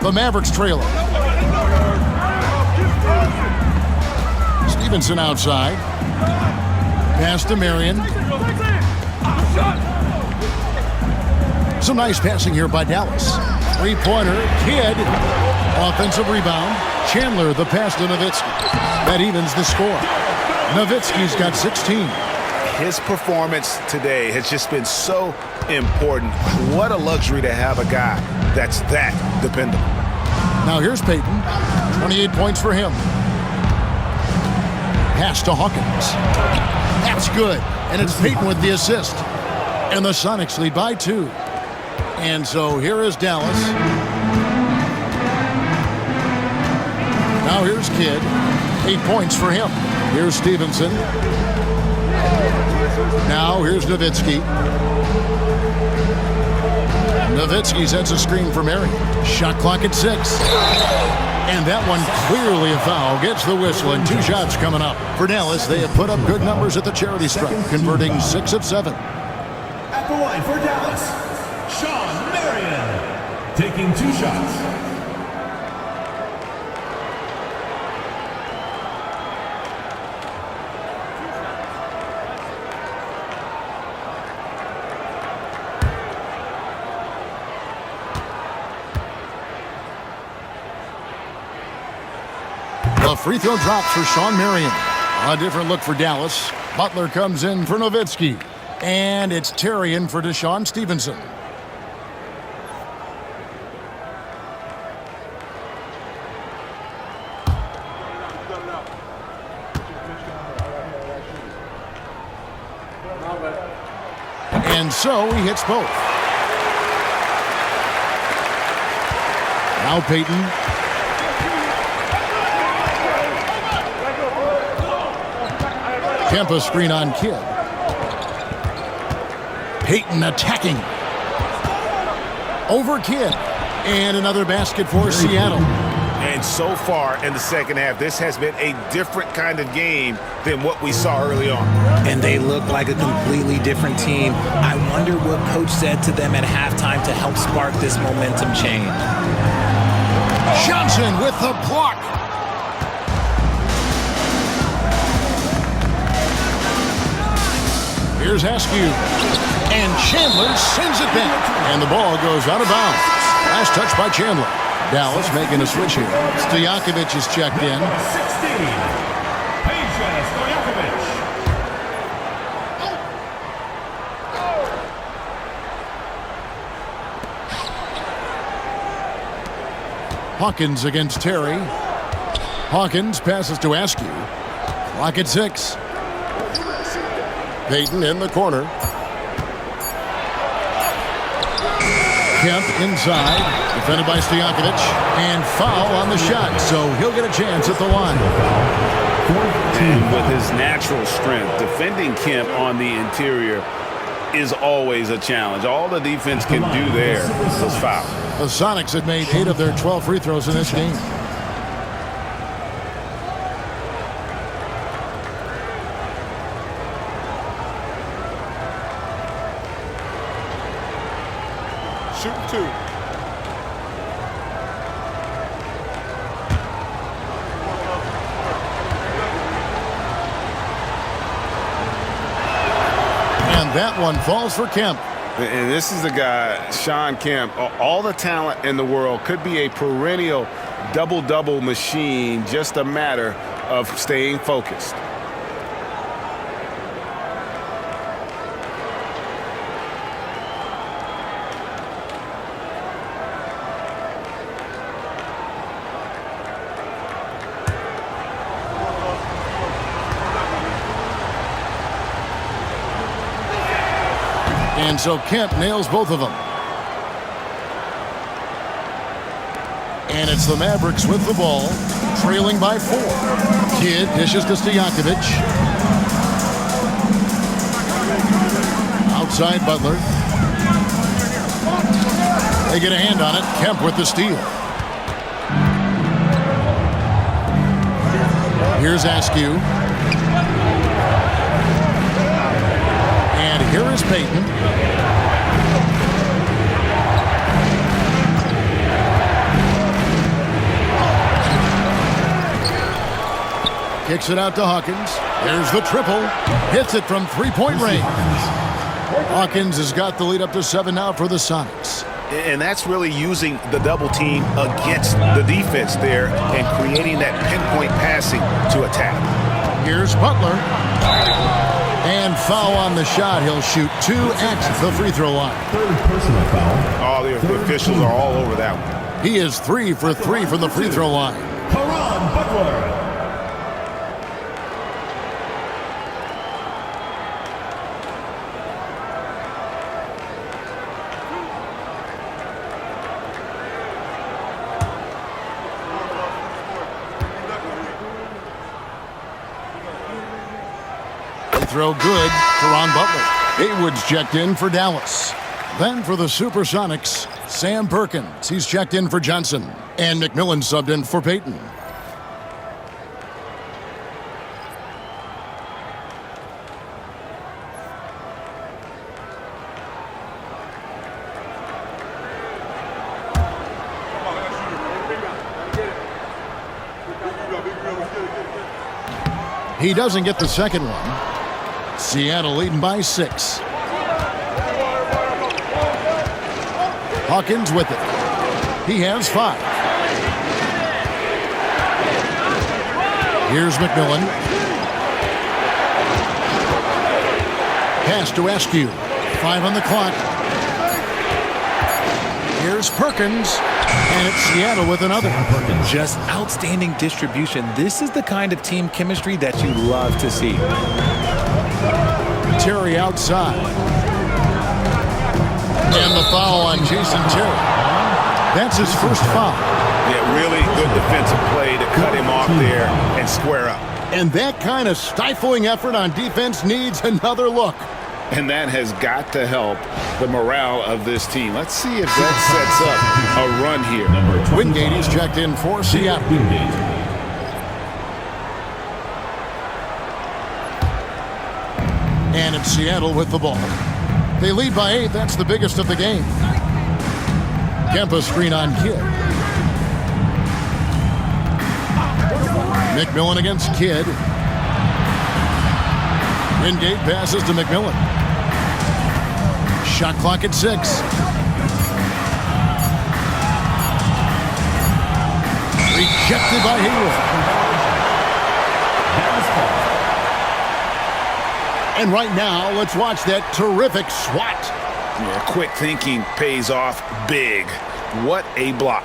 The Mavericks trailer. Stevenson outside. Pass to Marion. Some nice passing here by Dallas. Three-pointer. Kidd. Offensive rebound. Chandler the pass to Nowitzki. That evens the score. Nowitzki's got 16. His performance today has just been so important. What a luxury to have a guy that's that dependable. Now here's Payton. 28 points for him. Pass to Hawkins. That's good. And it's Payton with the assist. And the Sonics lead by 2. And so here is Dallas. Now here's Kidd. 8 points for him. Here's Stevenson. Now here's Nowitzki. Nowitzki sets a screen for Marion. Shot clock at 6. And that one clearly a foul. Gets the whistle and 2 shots coming up. For Dallas, they have put up good numbers at the charity stripe, converting 6 of 7. At the line for Dallas, Sean Marion, taking 2 shots. The free throw drops for Sean Marion. A different look for Dallas. Butler comes in for Nowitzki. And it's Terry in for Deshaun Stevenson. And so he hits both. Now Peyton. Kemp a screen on Kidd. Peyton attacking. Over Kidd. And another basket for Seattle. And so far in the second half, this has been a different kind of game than what we saw early on. And they look like a completely different team. I wonder what coach said to them at halftime to help spark this momentum change. Johnson with the block. Here's Askew. And Chandler sends it back. And the ball goes out of bounds. Last touch by Chandler. Dallas making a switch here. Stojakovic is checked in. 16. Peja Stojakovic. Hawkins against Terry. Hawkins passes to Askew. Clock at 6. Peyton in the corner. Kemp inside. Defended by Stojakovic. And foul on the shot. So he'll get a chance at the line. And with his natural strength, defending Kemp on the interior is always a challenge. All the defense can do there is foul. The Sonics had made 8 of their 12 free throws in this game. Shooting 2. And that one falls for Kemp. And this is the guy, Sean Kemp, all the talent in the world, could be a perennial double-double machine, just a matter of staying focused. And so Kemp nails both of them. And it's the Mavericks with the ball, trailing by 4. Kidd dishes to Stojakovic. Outside Butler. They get a hand on it. Kemp with the steal. Here's Askew. And here is Peyton. Kicks it out to Hawkins. There's the triple. Hits it from three-point range. Hawkins has got the lead up to 7 now for the Sonics. And that's really using the double team against the defense there and creating that pinpoint passing to attack. Here's Butler. And foul on the shot. He'll shoot 2 at the free throw line. Third personal foul. Oh, the officials are all over that one. He is 3 for 3 from the free throw line. Caron Butler. Throw good for Ron Butler. Haywood's checked in for Dallas. Then for the Supersonics, Sam Perkins. He's checked in for Johnson. And McMillan subbed in for Peyton. He doesn't get the second one. Seattle leading by 6. Hawkins with it. He has 5. Here's McMillan. Pass to Askew. 5 on the clock. Here's Perkins. And it's Seattle with another. Just outstanding distribution. This is the kind of team chemistry that you love to see. Terry outside. And the foul on Jason Terry. That's his first foul. Yeah, really good defensive play to cut him off there and square up. And that kind of stifling effort on defense needs another look. And that has got to help the morale of this team. Let's see if that sets up a run here. Wingate is checked in for Seattle. And it's Seattle with the ball. They lead by 8. That's the biggest of the game. Kempa screen on Kidd. McMillan against Kidd. Wingate passes to McMillan. Shot clock at 6. Rejected by Hayward. And right now, let's watch that terrific swat. Yeah, quick thinking pays off big. What a block.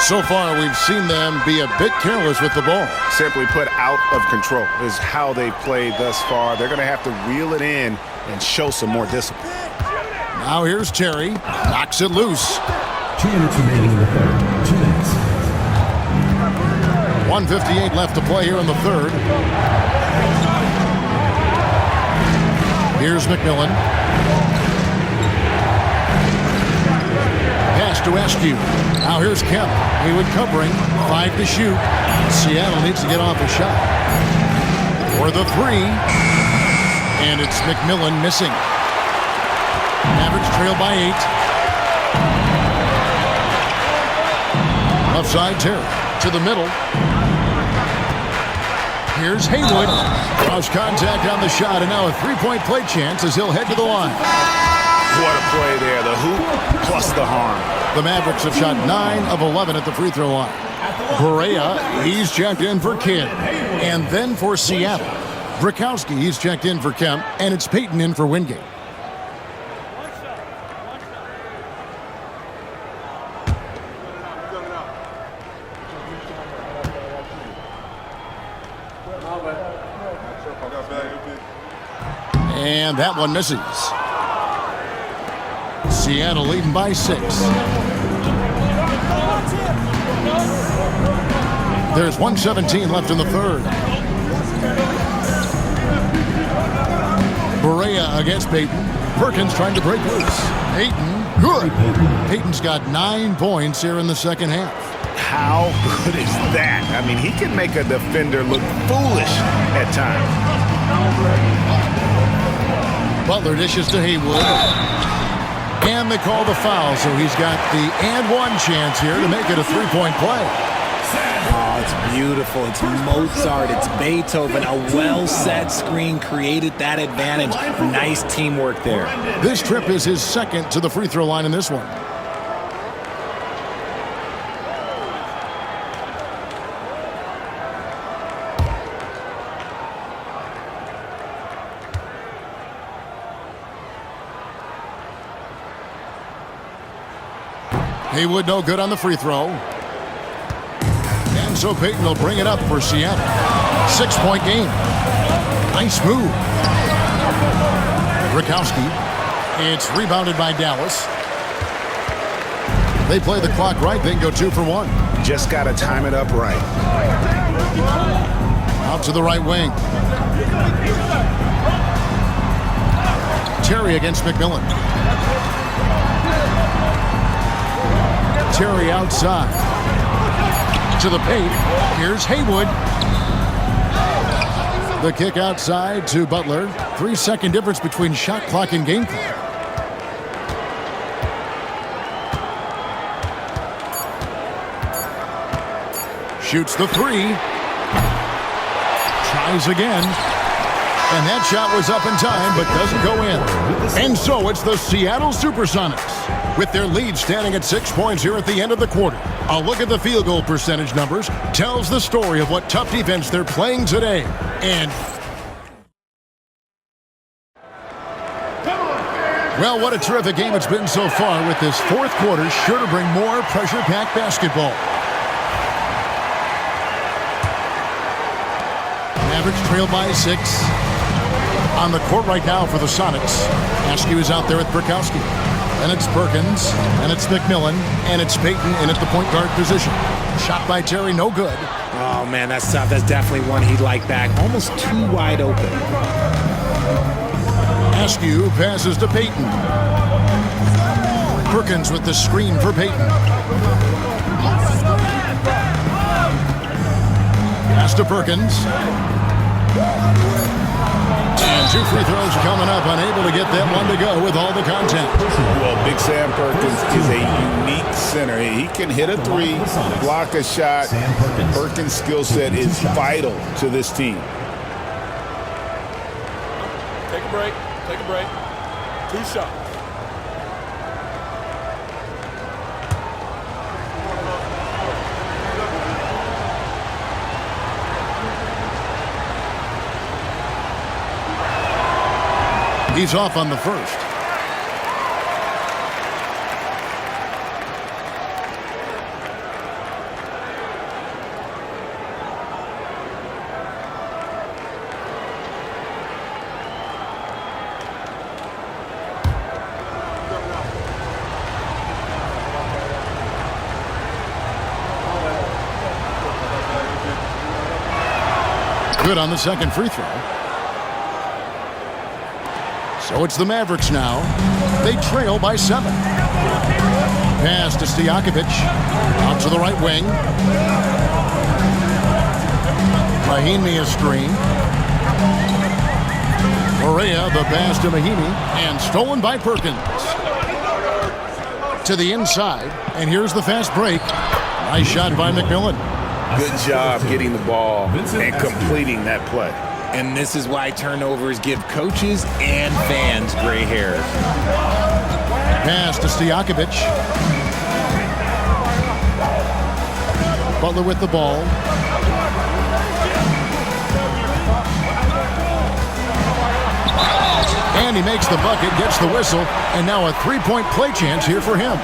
So far, we've seen them be a bit careless with the ball. Simply put, out of control is how they played thus far. They're going to have to reel it in and show some more discipline. Now here's Terry. Knocks it loose. 2 minutes remaining in the third. 2 minutes. 1:58 left to play here in the third. Here's McMillan. Pass to Askew. Now here's Kemp. Haywood covering. 5 to shoot. Seattle needs to get off a shot. For the 3. And it's McMillan missing. Mavericks trail by 8. Left side, Terry. To the middle. Here's Haywood. Cross contact on the shot, and now a 3-point play chance as he'll head to the line. What a play there. The hoop plus the harm. The Mavericks have shot 9 of 11 at the free throw line. Berea, he's checked in for Kidd. And then for Seattle, Brakowski, he's checked in for Kemp. And it's Payton in for Wingate. And that one misses. Seattle leading by 6. There's 1:17 left in the third. Berea against Payton. Perkins trying to break loose. Payton, good. Payton's got 9 points here in the second half. How good is that? I mean, he can make a defender look foolish at times. Butler dishes to Haywood. And they call the foul, so he's got the and one chance here to make it a 3-point play. Oh, it's beautiful. It's Mozart. It's Beethoven. A well-set screen created that advantage. Nice teamwork there. This trip is his second to the free throw line in this one. Haywood no good on the free throw. And so Payton will bring it up for Seattle. 6-point game. Nice move. Brakowski. It's rebounded by Dallas. They play the clock right, then go 2 for 1. Just got to time it up right. Out to the right wing. Terry against McMillan. Terry outside. To the paint. Here's Haywood. The kick outside to Butler. 3-second difference between shot clock and game clock. Shoots the 3. Tries again. And that shot was up in time, but doesn't go in. And so it's the Seattle SUPERSONICs, with their lead standing at 6 points here at the end of the quarter. A look at the field goal percentage numbers tells the story of what tough defense they're playing today. And well, what a terrific game it's been so far, with this fourth quarter sure to bring more pressure-packed basketball. Mavericks trail by 6. On the court right now for the Sonics. Askew is out there with Burkowski. And it's Perkins, and it's McMillan, and it's Payton in at the point guard position. Shot by Terry, no good. Oh, man, that's tough. That's definitely one he'd like back. Almost too wide open. Askew passes to Payton. Perkins with the screen for Payton. Pass to Perkins. And 2 free throws coming up, unable to get that one to go with all the content. Well, Big Sam Perkins is a unique center. He can hit a 3, block a shot. Perkins' skill set is vital to this team. Take a break. Take a break. 2 shots. He's off on the first. Good on the second free throw. So it's the Mavericks now. They trail by 7. Pass to Stojakovic. Out to the right wing. Mahimi a screen. Correa the pass to Mahimi. And stolen by Perkins. To the inside. And here's the fast break. Nice shot by McMillan. Good job getting the ball and completing that play. And this is why turnovers give coaches and fans gray hair. Pass to Stojakovic. Butler with the ball. And he makes the bucket, gets the whistle, and now a 3-point play chance here for him.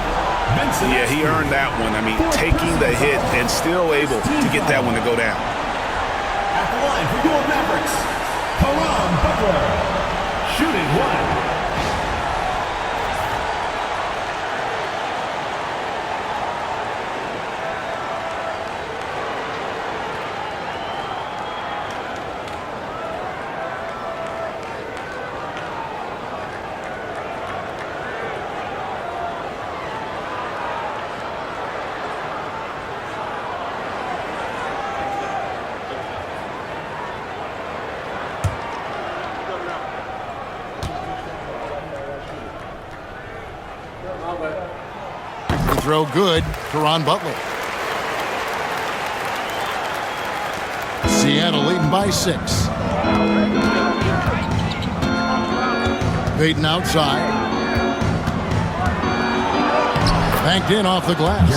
Yeah, he earned that one. I mean, taking the hit and still able to get that one to go down. At the line for your Mavericks, Butler, shooting 1. Throw good for Ron Butler. Seattle leading by 6. Payton outside. Banked in off the glass.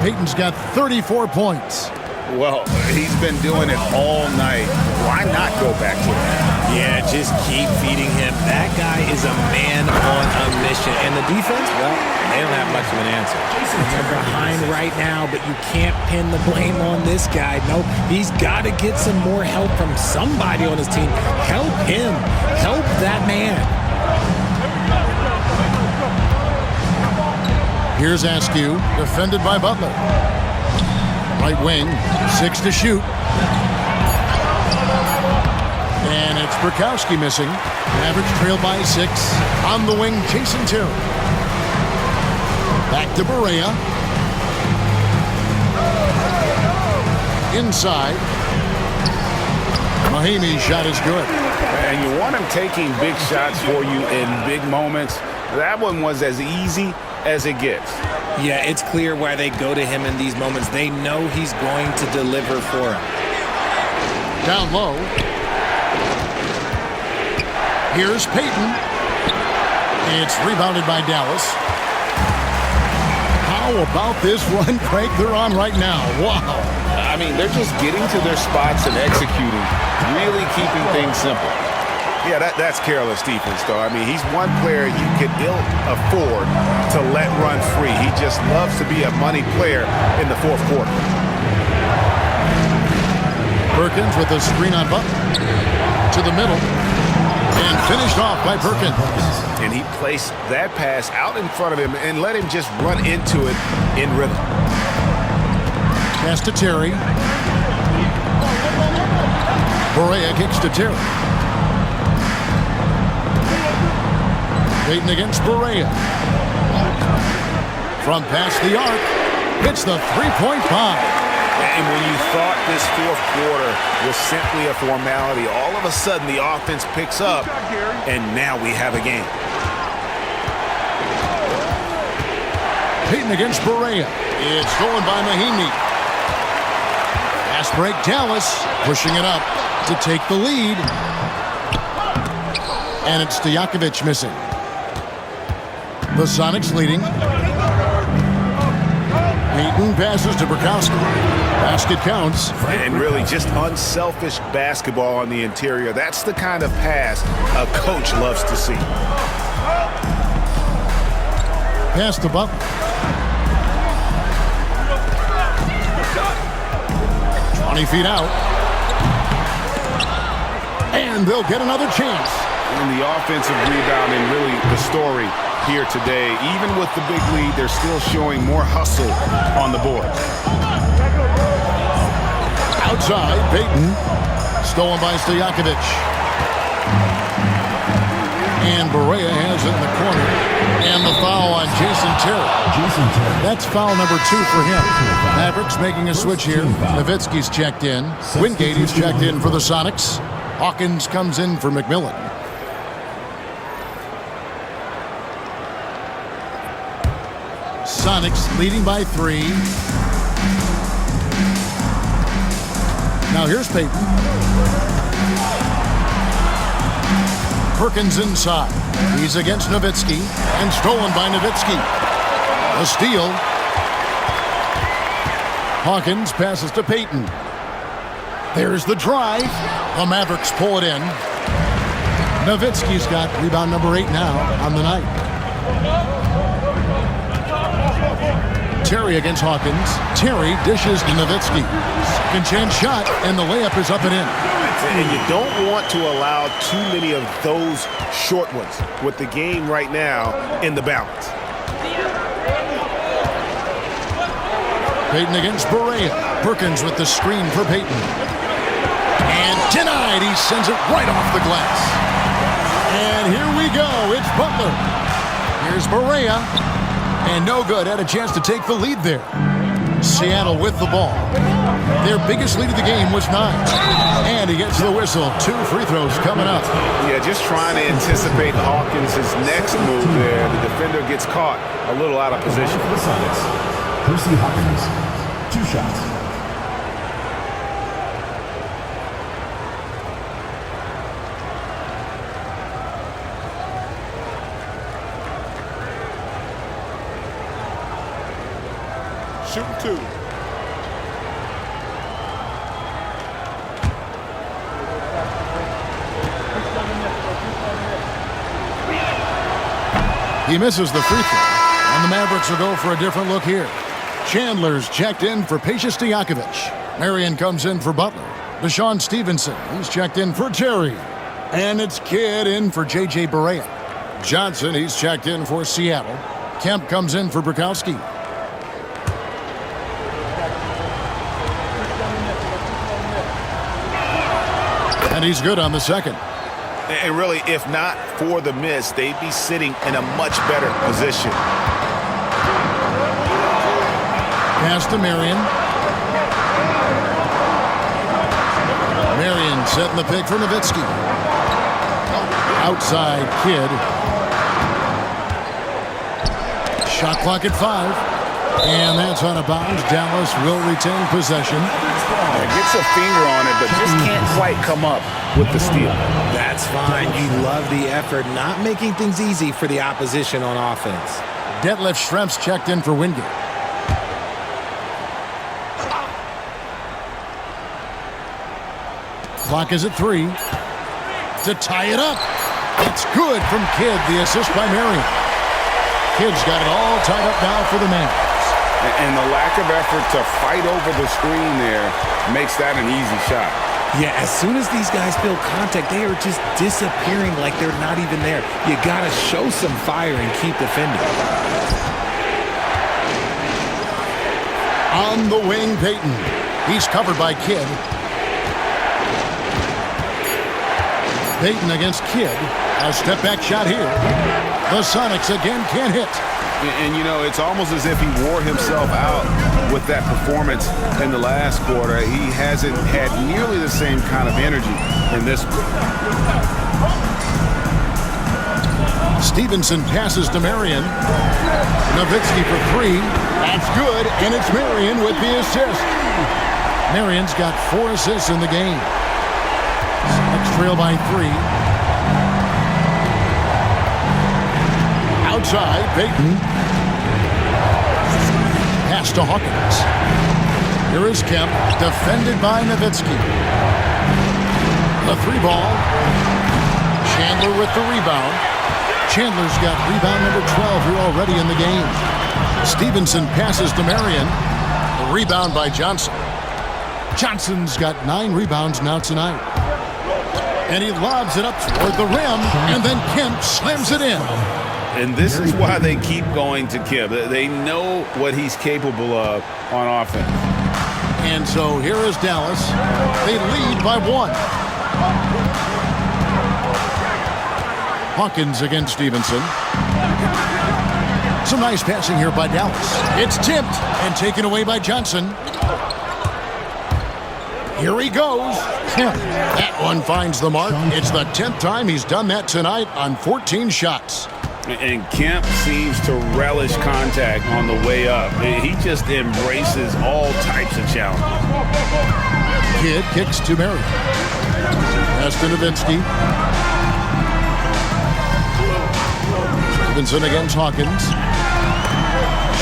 Payton's got 34 points. Well, he's been doing it all night. Why not go back to that? Yeah, just keep feeding him. That guy is a man on a mission. And the defense, well, they don't have much of an answer. They're behind right now, but you can't pin the blame on this guy. No, he's got to get some more help from somebody on his team. Help him. Help that man. Here's Askew, defended by Butler. Right wing, 6 to shoot. And it's Burkowski missing. Mavericks trail by 6. On the wing, Jason Terry. Back to Berea. Inside. Mahimi's shot is good. And you want him taking big shots for you in big moments. That one was as easy as it gets. Yeah, it's clear why they go to him in these moments. They know he's going to deliver for them. Down low. Here's Payton. It's rebounded by Dallas. How about this run, Craig, they're on right now? Wow. I mean, they're just getting to their spots and executing, really keeping things simple. Yeah, that's careless defense, though. I mean, he's one player you could ill afford to let run free. He just loves to be a money player in the fourth quarter. Perkins with a screen on Butler. To the middle. And finished off by Perkins. And he placed that pass out in front of him and let him just run into it in rhythm. Pass to Terry. Barea kicks to Terry. Payton against Barea. From past the arc, hits the three-point bomb. And when you thought this fourth quarter was simply a formality, all of a sudden the offense picks up, and now we have a game. Payton against Barea. It's stolen by Mahinmi. Fast break, Dallas pushing it up to take the lead. And it's Stojakovic missing. The Sonics leading. Payton passes to Bukowski. Basket counts. And really just unselfish basketball on the interior. That's the kind of pass a coach loves to see. Pass to Butler. 20 feet out. And they'll get another chance. And the offensive rebounding, really the story here today. Even with the big lead, they're still showing more hustle on the board. Outside, Payton. Stolen by Stojakovic. And Barea has it in the corner. And the foul on Jason Terry. That's foul number 2 for him. Mavericks making a switch here. Nowitzki's checked in. Wingate is checked in for the Sonics. Hawkins comes in for McMillan. Sonics leading by 3. Now here's Payton. Perkins inside. He's against Nowitzki and stolen by Nowitzki. A steal. Hawkins passes to Payton. There's the drive. The Mavericks pull it in. Nowitzki's got rebound number 8 now on the night. Terry against Hawkins. Terry dishes to Nowitzki. Second chance shot, and the layup is up and in. And you don't want to allow too many of those short ones with the game right now in the balance. Payton against Barea. Perkins with the screen for Payton. And denied. He sends it right off the glass. And here we go. It's Butler. Here's Barea. And no good. Had a chance to take the lead there. Seattle with the ball. Their biggest lead of the game was 9. And he gets the whistle. 2 free throws coming up. Yeah, just trying to anticipate Hawkins' next move there. The defender gets caught a little out of position. For the Sonics, Percy Hawkins, 2 shots. Shooting 2. He misses the free throw. And the Mavericks will go for a different look here. Chandler's checked in for Peja Stojakovic. Marion comes in for Butler. Deshaun Stevenson, he's checked in for Terry. And it's Kidd in for J.J. Barea. Johnson, he's checked in for Seattle. Kemp comes in for Bukowski. And he's good on the second. And really, if not for the miss, they'd be sitting in a much better position. Pass to Marion. Marion setting the pick for Nowitzki. Outside Kidd. Shot clock at 5. And that's out of bounds. Dallas will retain possession. Gets a finger on it, but just can't quite come up. with the steal. That's fine. You love the effort, not making things easy for the opposition on offense. Detlef Schrempf's checked in for Wingate. Clock is at 3. To tie it up. It's good from Kidd, the assist by Marion. Kidd's got it all tied up now for the Mavericks. And the lack of effort to fight over the screen there makes that an easy shot. Yeah, as soon as these guys feel contact, they are just disappearing like they're not even there. You got to show some fire and keep defending. On the wing, Payton. He's covered by Kidd. Payton against Kidd. A step-back shot here. The Sonics again can't hit. And, you know, it's almost as if he wore himself out with that performance in the last quarter. He hasn't had nearly the same kind of energy in this one. Stevenson passes to Marion. Nowitzki for 3. That's good, and it's Marion with the assist. Marion's got 4 assists in the game. Sonics trail by 3. Outside, Payton. Pass to Hawkins. Here is Kemp, defended by Nowitzki. The 3-ball. Chandler with the rebound. Chandler's got rebound number 12 here already in the game. Stevenson passes to Marion. The rebound by Johnson. Johnson's got 9 rebounds now tonight. And he lobs it up toward the rim, and then Kemp slams it in. And this is why they keep going to Kemp. They know what he's capable of on offense. And so here is Dallas. They lead by 1. Hawkins against Stevenson. Some nice passing here by Dallas. It's tipped and taken away by Johnson. Here he goes. Kemp. That one finds the mark. It's the 10th time he's done that tonight on 14 shots. And Kemp seems to relish contact on the way up. He just embraces all types of challenges. Kidd kicks to Marion. Pass to Nowitzki. Stevenson against Hawkins.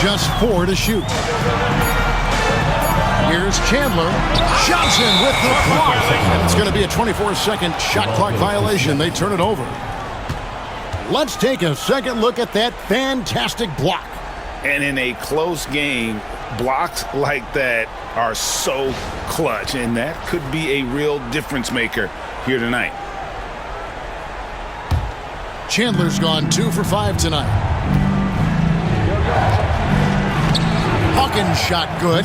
Just 4 to shoot. Here's Chandler. Johnson with the block. It's going to be a 24-second shot clock violation. They turn it over. Let's take a second look at that fantastic block. And in a close game, blocks like that are so clutch, and that could be a real difference maker here tonight. Chandler's gone 2 for 5 tonight. Hawkins shot good.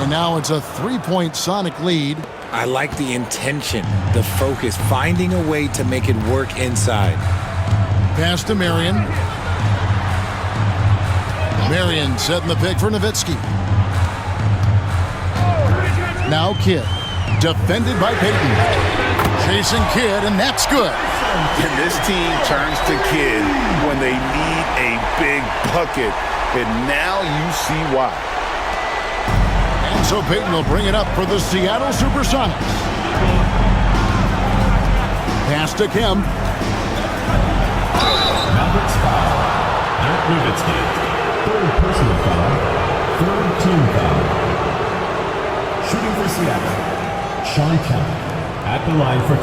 And now it's a 3-point Sonic lead. I like the intention, the focus, finding a way to make it work inside. Pass to Marion. Marion setting the pick for Nowitzki. Now Kidd. Defended by Payton. Chasing Kidd, and that's good. And this team turns to Kidd when they need a big bucket. And now you see why. And so Payton will bring it up for the Seattle Supersonics. Pass to Kemp. Mavericks foul. At Nowitzki. 3rd personal foul. 3rd team foul. Shooting for Seattle. Sean Kemp. At the line for 2.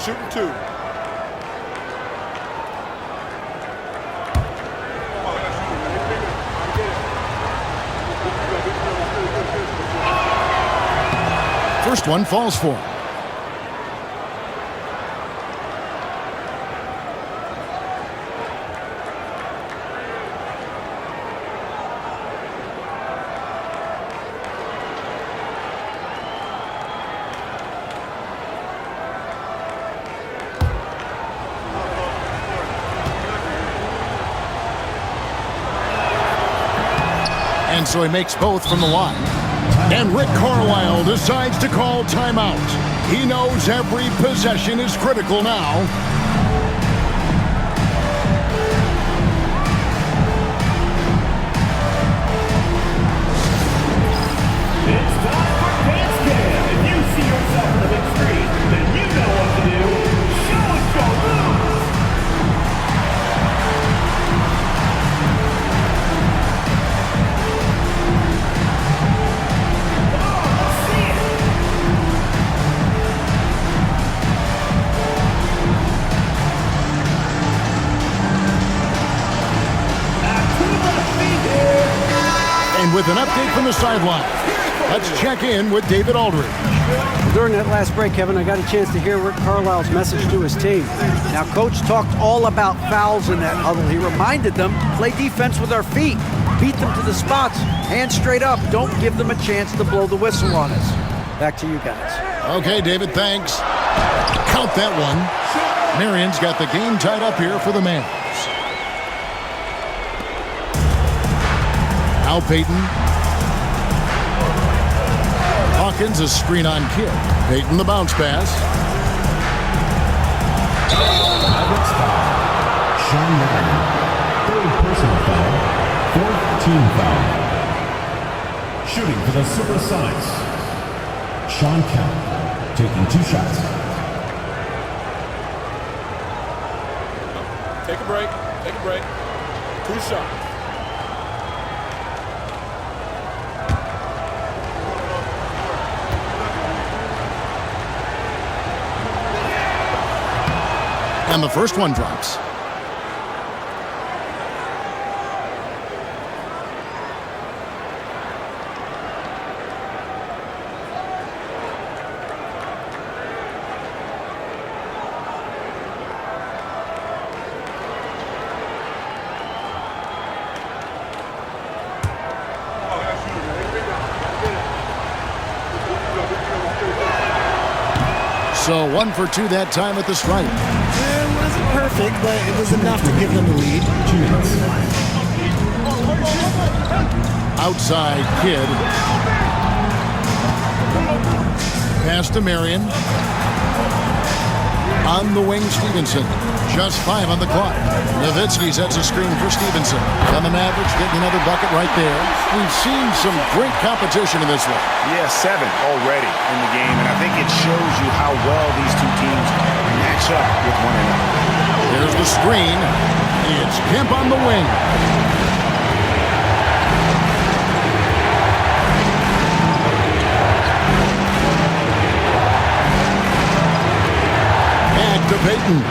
Shooting 2. First one falls for him. And so he makes both from the line. And Rick Carlisle decides to call timeout. He knows every possession is critical now. It's time for dance cam. If you see yourself on the big screen, then you know what to do. Show us your moves. And with an update from the sideline, let's check in with David Aldridge. During that last break, Kevin, I got a chance to hear Rick Carlisle's message to his team. Now, Coach talked all about fouls in that huddle. He reminded them, play defense with our feet. Beat them to the spots. Hands straight up. Don't give them a chance to blow the whistle on us. Back to you guys. Okay, David, thanks. Count that one. Marion's got the game tied up here for the Mavs. Now Payton. Hawkins, a screen on Kidd. Payton, the bounce pass. Mavericks foul. Sean Marion. Third personal foul. Fourth team foul. Shooting for the Supersonics. Sean Kemp taking 2 shots. Take a break. Take a break. 2 shots. And the first one drops. So 1 for 2 that time at the stripe. It wasn't perfect, but it was enough to give them the lead. Outside Kidd. Pass to Marion. On the wing, Stevenson. Just 5 on the clock. Nowitzki sets a screen for Stevenson. And the Mavericks getting another bucket right there. We've seen some great competition in this one. Yeah, 7 already in the game, and I think it shows you how well these two teams match up with one another. There's the screen. It's Kemp on the wing. Back to Payton.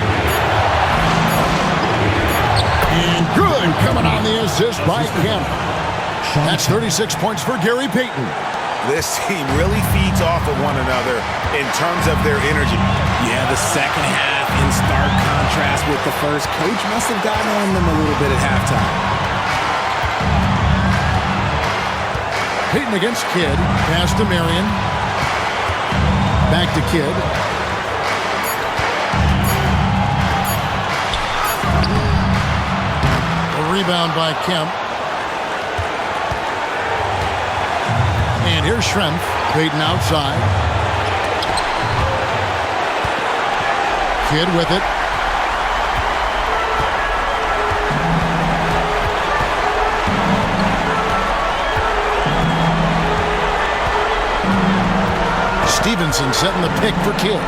And good coming on the assist by Kemp. That's 36 points for Gary Payton. This team really feeds off of one another in terms of their energy. Yeah, the second half in stark contrast with the first. Coach must have gotten on them a little bit at halftime. Payton against Kidd. Pass to Marion. Back to Kidd. A rebound by Kemp. And here's Schrempf. Payton outside. Kidd with it. Stevenson setting the pick for Kidd.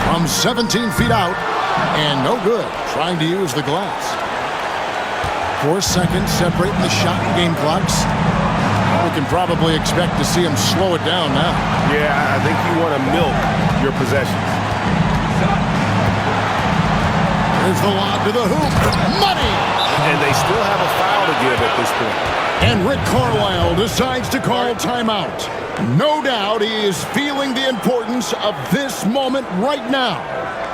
From 17 feet out. And no good. Trying to use the glass. 4 seconds separating the shot and game clocks. We can probably expect to see him slow it down now. Yeah, I think you want to milk your possessions. There's the lob to the hoop. Money! And they still have a foul to give at this point. And Rick Carlisle decides to call timeout. No doubt he is feeling the importance of this moment right now.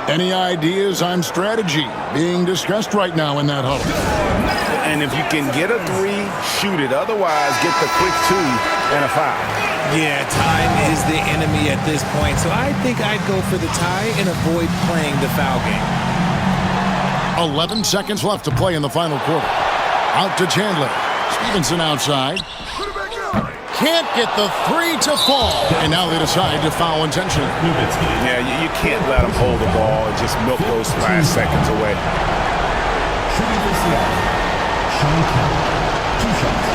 Any ideas on strategy being discussed right now in that huddle? And if you can get a 3, shoot it. Otherwise, get the quick 2 and a foul. Yeah, time is the enemy at this point, so I think I'd go for the tie and avoid playing the foul game. 11 seconds left to play in the final quarter. Out to Chandler. Stevenson outside. Can't get the three to fall. And now they decide to foul intentionally. Yeah, you can't let them hold the ball and just milk those last seconds away. Shooting for Seattle, Sean Kemp, 2 shots.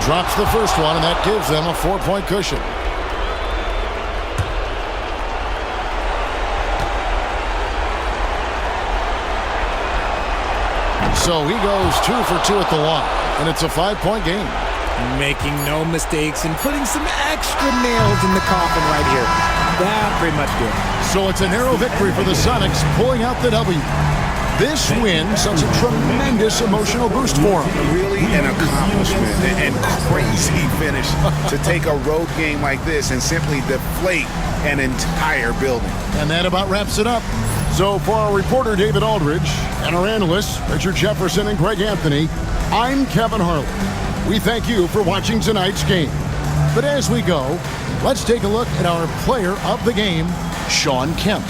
Drops the first one, and that gives them a 4-point cushion. So he goes 2 for 2 at the line, and it's a 5-point game. Making no mistakes and putting some extra nails in the coffin right here. That pretty much did. So it's a narrow victory for the Sonics, pulling out the W. This win sends a tremendous emotional boost for them. Really an accomplishment and crazy finish to take a road game like this and simply deflate an entire building. And that about wraps it up. So for our reporter, David Aldridge, and our analysts, Richard Jefferson and Greg Anthony, I'm Kevin Harlan. We thank you for watching tonight's game. But as we go, let's take a look at our player of the game, Sean Kemp.